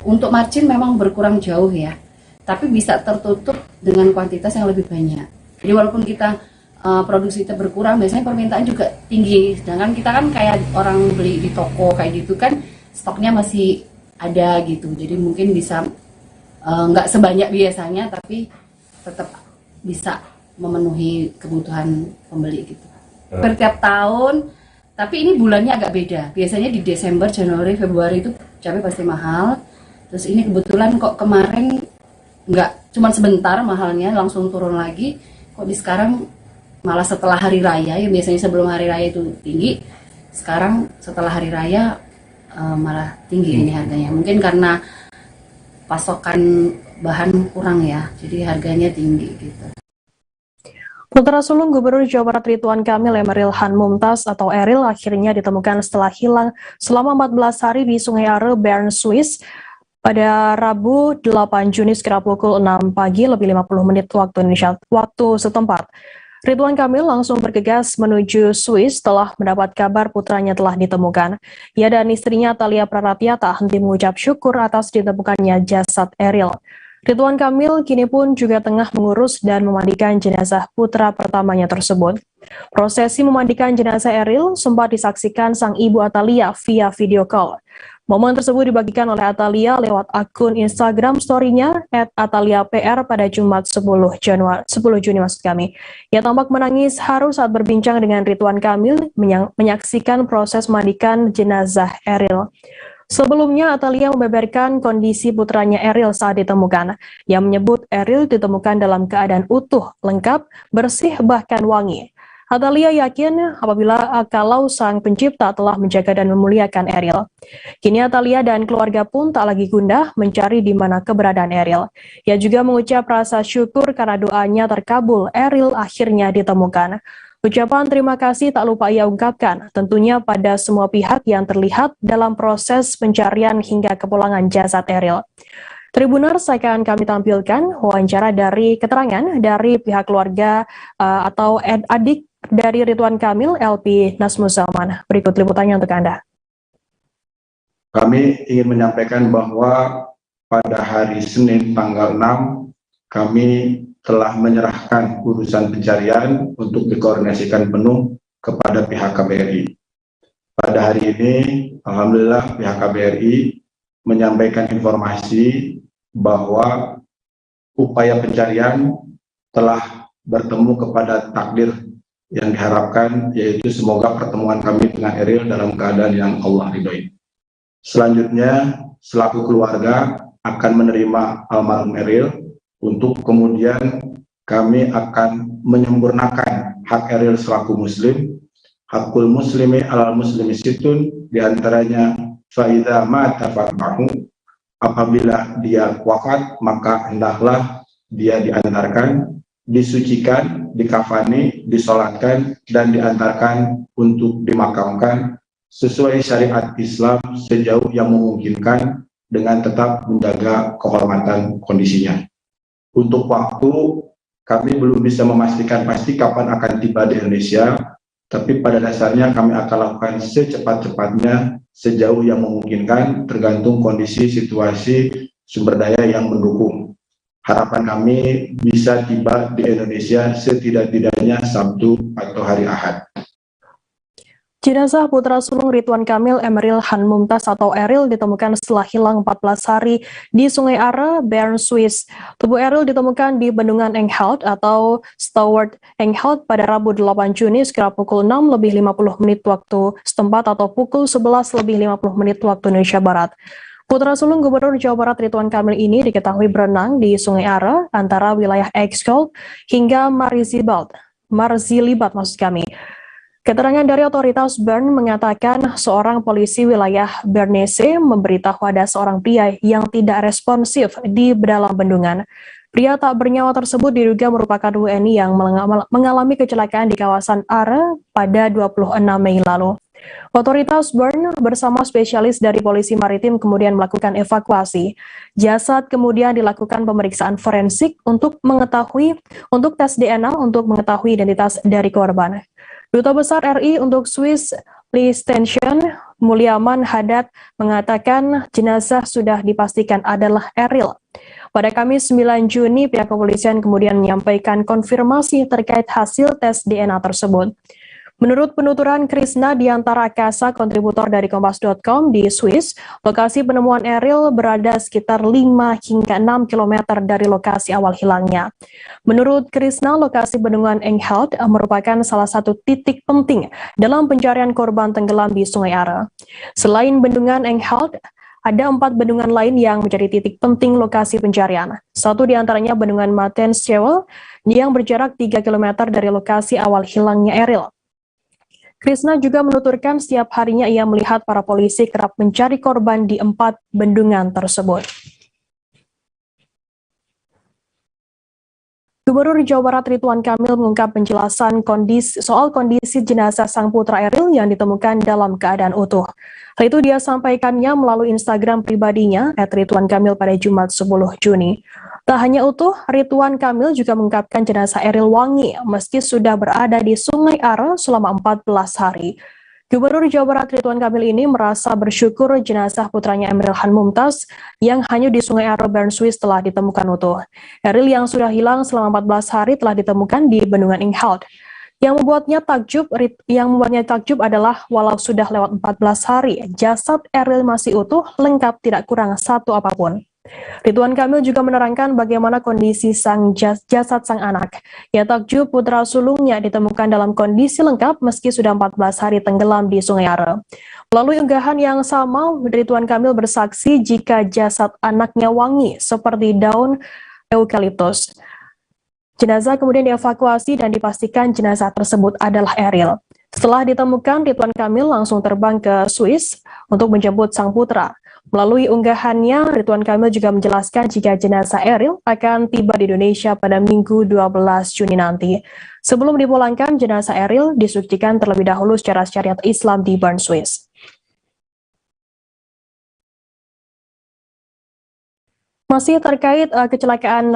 Untuk margin memang berkurang jauh ya, tapi bisa tertutup dengan kuantitas yang lebih banyak. Jadi walaupun kita produksi kita berkurang, biasanya permintaan juga tinggi. Sedangkan kita kan kayak orang beli di toko kayak gitu kan, stoknya masih ada gitu. Jadi mungkin bisa nggak sebanyak biasanya, tapi tetap bisa memenuhi kebutuhan pembeli gitu. Per tiap tahun, tapi ini bulannya agak beda. Biasanya di Desember, Januari, Februari itu cabai pasti mahal. Terus ini kebetulan kok kemarin nggak cuma sebentar mahalnya, langsung turun lagi. Kok di sekarang malah setelah hari raya, yang biasanya sebelum hari raya itu tinggi, sekarang setelah hari raya malah tinggi ini harganya. Mungkin karena pasokan bahan kurang ya, jadi harganya tinggi gitu. Putra sulung Gubernur Jawa Barat Ridwan Kamil Emeril Han Mumtaz atau Eril akhirnya ditemukan setelah hilang selama 14 hari di Sungai Are, Bern, Swiss pada Rabu 8 Juni sekitar pukul 6 pagi lebih 50 menit waktu setempat. Ridwan Kamil langsung bergegas menuju Swiss setelah mendapat kabar putranya telah ditemukan. Ia dan istrinya Thalia Praratia tak henti mengucap syukur atas ditemukannya jasad Eril. Ridwan Kamil kini pun juga tengah mengurus dan memandikan jenazah putra pertamanya tersebut. Prosesi memandikan jenazah Eril sempat disaksikan sang ibu Atalia via video call. Momen tersebut dibagikan oleh Atalia lewat akun Instagram story-nya @ataliapr pada Jumat 10 Juni maksud kami. Ia tampak menangis haru saat berbincang dengan Ridwan Kamil menyaksikan proses memandikan jenazah Eril. Sebelumnya, Atalia membeberkan kondisi putranya Eril saat ditemukan. Ia menyebut Eril ditemukan dalam keadaan utuh, lengkap, bersih, bahkan wangi. Atalia yakin kalau Sang Pencipta telah menjaga dan memuliakan Eril. Kini Atalia dan keluarga pun tak lagi gundah mencari di mana keberadaan Eril. Ia juga mengucap rasa syukur karena doanya terkabul, Eril akhirnya ditemukan. Ucapan terima kasih tak lupa ia ungkapkan, tentunya pada semua pihak yang terlihat dalam proses pencarian hingga kepulangan jasad Eril. Tribuners akan kami tampilkan wawancara dari keterangan dari pihak keluarga atau adik dari Ridwan Kamil, LP Nazmus Zaman. Berikut liputannya untuk Anda. Kami ingin menyampaikan bahwa pada hari Senin tanggal 6, kami telah menyerahkan urusan pencarian untuk dikoordinasikan penuh kepada pihak KBRI. Pada hari ini, alhamdulillah pihak KBRI menyampaikan informasi bahwa upaya pencarian telah bertemu kepada takdir yang diharapkan, yaitu semoga pertemuan kami dengan Eril dalam keadaan yang Allah ridhoi. Selanjutnya, selaku keluarga akan menerima almarhum Eril, untuk kemudian kami akan menyempurnakan hak Eril selaku muslim. Hakul muslimi alal muslimi situn, diantaranya faidha mata fatmahu, apabila dia wafat maka hendaklah dia diantarkan, disucikan, dikafani, disolatkan, dan diantarkan untuk dimakamkan sesuai syariat Islam sejauh yang memungkinkan dengan tetap menjaga kehormatan kondisinya. Untuk waktu, kami belum bisa memastikan pasti kapan akan tiba di Indonesia, tapi pada dasarnya kami akan lakukan secepat-cepatnya sejauh yang memungkinkan, tergantung kondisi situasi sumber daya yang mendukung. Harapan kami bisa tiba di Indonesia setidak-tidaknya Sabtu atau hari Ahad. Jenazah putra sulung Ridwan Kamil Emeril Han Mumtaz atau Eril ditemukan setelah hilang 14 hari di Sungai Are, Bern, Swiss. Tubuh Eril ditemukan di Bendungan Enghout atau Stewart Enghout pada Rabu 8 Juni sekitar pukul 6 lebih 50 menit waktu setempat atau pukul 11 lebih 50 menit waktu Indonesia Barat. Putra sulung Gubernur Jawa Barat Ridwan Kamil ini diketahui berenang di Sungai Are antara wilayah Eichsfeld hingga Marzilibat maksud kami. Keterangan dari otoritas Bern mengatakan seorang polisi wilayah Bernese memberitahu ada seorang pria yang tidak responsif di dalam bendungan. Pria tak bernyawa tersebut diduga merupakan WNI yang mengalami kecelakaan di kawasan Are pada 26 Mei lalu. Otoritas Bern bersama spesialis dari polisi maritim kemudian melakukan evakuasi. Jasad kemudian dilakukan pemeriksaan forensik untuk tes DNA untuk mengetahui identitas dari korban. Duta Besar RI untuk Swiss Liechtenstein Mulyaman Haddad mengatakan jenazah sudah dipastikan adalah Eril. Pada Kamis 9 Juni, pihak kepolisian kemudian menyampaikan konfirmasi terkait hasil tes DNA tersebut. Menurut penuturan Krisna Diantara Akasa, kontributor dari Kompas.com di Swiss, lokasi penemuan Eril berada sekitar 5 hingga 6 km dari lokasi awal hilangnya. Menurut Krisna, lokasi bendungan Enghout merupakan salah satu titik penting dalam pencarian korban tenggelam di Sungai Are. Selain bendungan Enghout, ada 4 bendungan lain yang menjadi titik penting lokasi pencarian. Satu di antaranya bendungan Matenschewel yang berjarak 3 km dari lokasi awal hilangnya Eril. Krisna juga menuturkan setiap harinya ia melihat para polisi kerap mencari korban di 4 bendungan tersebut. Gubernur Jawa Barat Ridwan Kamil mengungkap penjelasan soal kondisi jenazah sang putra Eril yang ditemukan dalam keadaan utuh. Hal itu dia sampaikannya melalui Instagram pribadinya @ridwankamil pada Jumat 10 Juni. Tak hanya utuh, Ridwan Kamil juga mengungkapkan jenazah Eril wangi meski sudah berada di Sungai Are selama 14 hari. Gubernur Jawa Barat Ridwan Kamil ini merasa bersyukur jenazah putranya Emeril Han Mumtaz yang hanyut di Sungai Are, Bern, Swiss telah ditemukan utuh. Eril yang sudah hilang selama 14 hari telah ditemukan di bendungan Enghout. Yang membuatnya takjub adalah walau sudah lewat 14 hari, jasad Eril masih utuh, lengkap, tidak kurang satu apapun. Ridwan Kamil juga menerangkan bagaimana kondisi jasad sang anak. Ia takjub putra sulungnya ditemukan dalam kondisi lengkap meski sudah 14 hari tenggelam di Sungai Are. Melalui unggahan yang sama, Ridwan Kamil bersaksi jika jasad anaknya wangi seperti daun eukaliptus. Jenazah kemudian dievakuasi dan dipastikan jenazah tersebut adalah Eril. Setelah ditemukan, Ridwan Kamil langsung terbang ke Swiss untuk menjemput sang putra. Melalui unggahannya, Ridwan Kamil juga menjelaskan jika jenazah Eril akan tiba di Indonesia pada Minggu 12 Juni nanti. Sebelum dipulangkan, jenazah Eril disucikan terlebih dahulu secara syariat Islam di Bern, Swiss. Masih terkait kecelakaan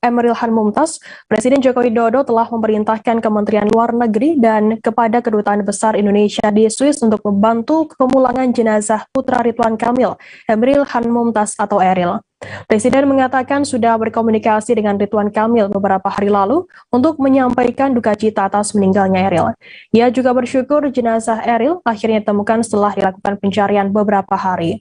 Emeril Han Mumtaz, Presiden Joko Widodo telah memerintahkan Kementerian Luar Negeri dan kepada Kedutaan Besar Indonesia di Swiss untuk membantu pemulangan jenazah putra Ridwan Kamil, Emeril Han Mumtaz atau Eril. Presiden mengatakan sudah berkomunikasi dengan Ridwan Kamil beberapa hari lalu untuk menyampaikan duka cita atas meninggalnya Eril. Ia juga bersyukur jenazah Eril akhirnya ditemukan setelah dilakukan pencarian beberapa hari.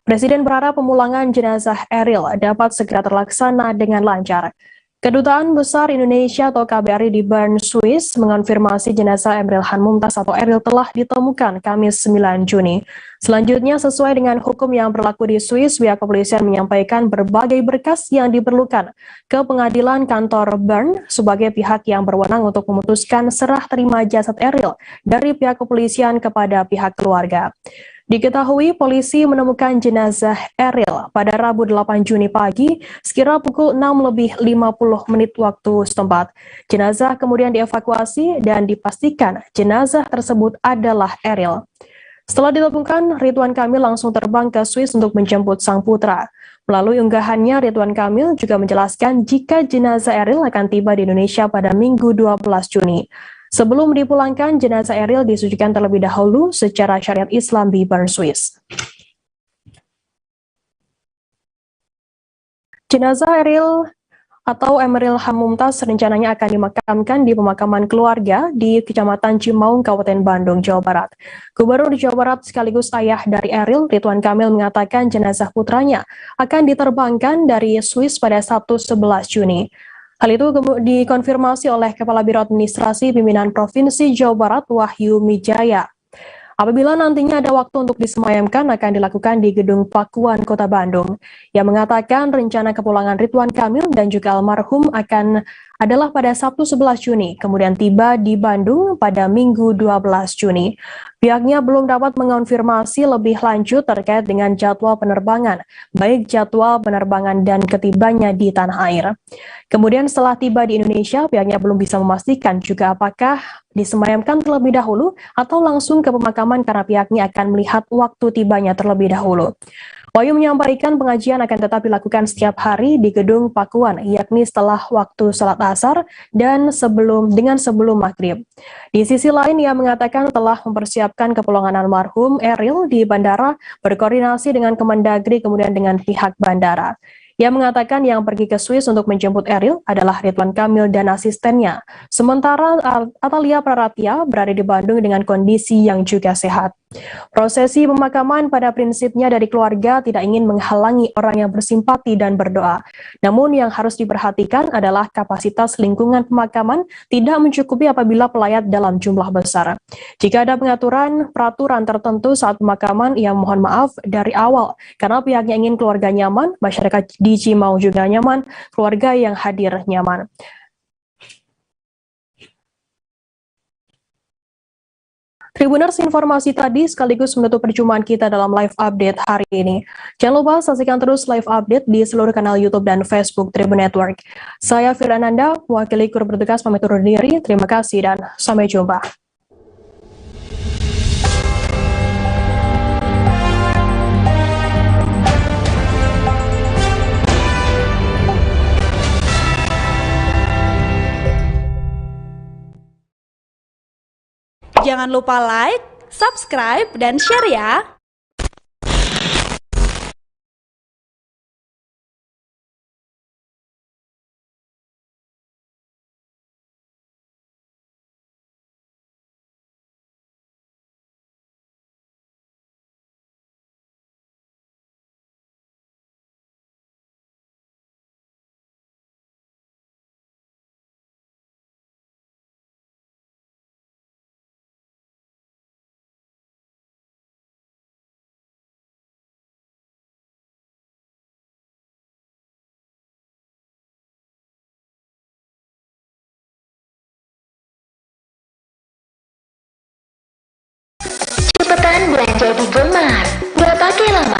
Presiden berharap pemulangan jenazah Eril dapat segera terlaksana dengan lancar. Kedutaan Besar Indonesia atau KBRI di Bern, Swiss mengonfirmasi jenazah Emeril Han Mumtaz atau Eril telah ditemukan Kamis 9 Juni. Selanjutnya, sesuai dengan hukum yang berlaku di Swiss, pihak kepolisian menyampaikan berbagai berkas yang diperlukan ke pengadilan kantor Bern sebagai pihak yang berwenang untuk memutuskan serah terima jasad Eril dari pihak kepolisian kepada pihak keluarga. Diketahui polisi menemukan jenazah Eril pada Rabu 8 Juni pagi sekira pukul 6:50 waktu setempat. Jenazah kemudian dievakuasi dan dipastikan jenazah tersebut adalah Eril. Setelah ditemukan, Ridwan Kamil langsung terbang ke Swiss untuk menjemput sang putra. Melalui unggahannya, Ridwan Kamil juga menjelaskan jika jenazah Eril akan tiba di Indonesia pada Minggu 12 Juni. Sebelum dipulangkan, jenazah Eril disucikan terlebih dahulu secara syariat Islam di Bern, Swiss. Jenazah Eril atau Emeril Han Mumtaz rencananya akan dimakamkan di pemakaman keluarga di Kecamatan Cimaung, Kabupaten Bandung, Jawa Barat. Gubernur Jawa Barat sekaligus ayah dari Eril, Ridwan Kamil mengatakan jenazah putranya akan diterbangkan dari Swiss pada Sabtu 11 Juni. Hal itu dikonfirmasi oleh Kepala Biro Administrasi Pimpinan Provinsi Jawa Barat, Wahyu Mijaya. Apabila nantinya ada waktu untuk disemayamkan, akan dilakukan di Gedung Pakuan, Kota Bandung. Yang mengatakan rencana kepulangan Ridwan Kamil dan juga almarhum adalah pada Sabtu 11 Juni, kemudian tiba di Bandung pada Minggu 12 Juni. Pihaknya belum dapat mengonfirmasi lebih lanjut terkait dengan jadwal penerbangan, baik jadwal penerbangan dan ketibanya di tanah air. Kemudian setelah tiba di Indonesia, pihaknya belum bisa memastikan juga apakah disemayamkan terlebih dahulu atau langsung ke pemakaman karena pihaknya akan melihat waktu tibanya terlebih dahulu. Wahyu menyampaikan pengajian akan tetap dilakukan setiap hari di Gedung Pakuan, yakni setelah waktu salat asar dan sebelum maghrib. Di sisi lain, ia mengatakan telah mempersiapkan kepulangan almarhum Eril di bandara, berkoordinasi dengan Kemendagri kemudian dengan pihak bandara. Ia mengatakan yang pergi ke Swiss untuk menjemput Eril adalah Ridwan Kamil dan asistennya. Sementara Atalia Praratia berada di Bandung dengan kondisi yang juga sehat. Prosesi pemakaman pada prinsipnya dari keluarga tidak ingin menghalangi orang yang bersimpati dan berdoa. Namun yang harus diperhatikan adalah kapasitas lingkungan pemakaman tidak mencukupi apabila pelayat dalam jumlah besar. Jika ada peraturan tertentu saat pemakaman, ia mohon maaf dari awal karena pihaknya ingin keluarga nyaman, masyarakat di Cimau juga nyaman, keluarga yang hadir nyaman. Tribuners, informasi tadi sekaligus menutup perjumpaan kita dalam live update hari ini. Jangan lupa saksikan terus live update di seluruh kanal YouTube dan Facebook Tribun Network. Saya Firananda, mewakili kru bertugas pamit undur diri. Terima kasih dan sampai jumpa. Jangan lupa like, subscribe, dan share ya! Cepetan belanja di Gemar, nggak pakai lama.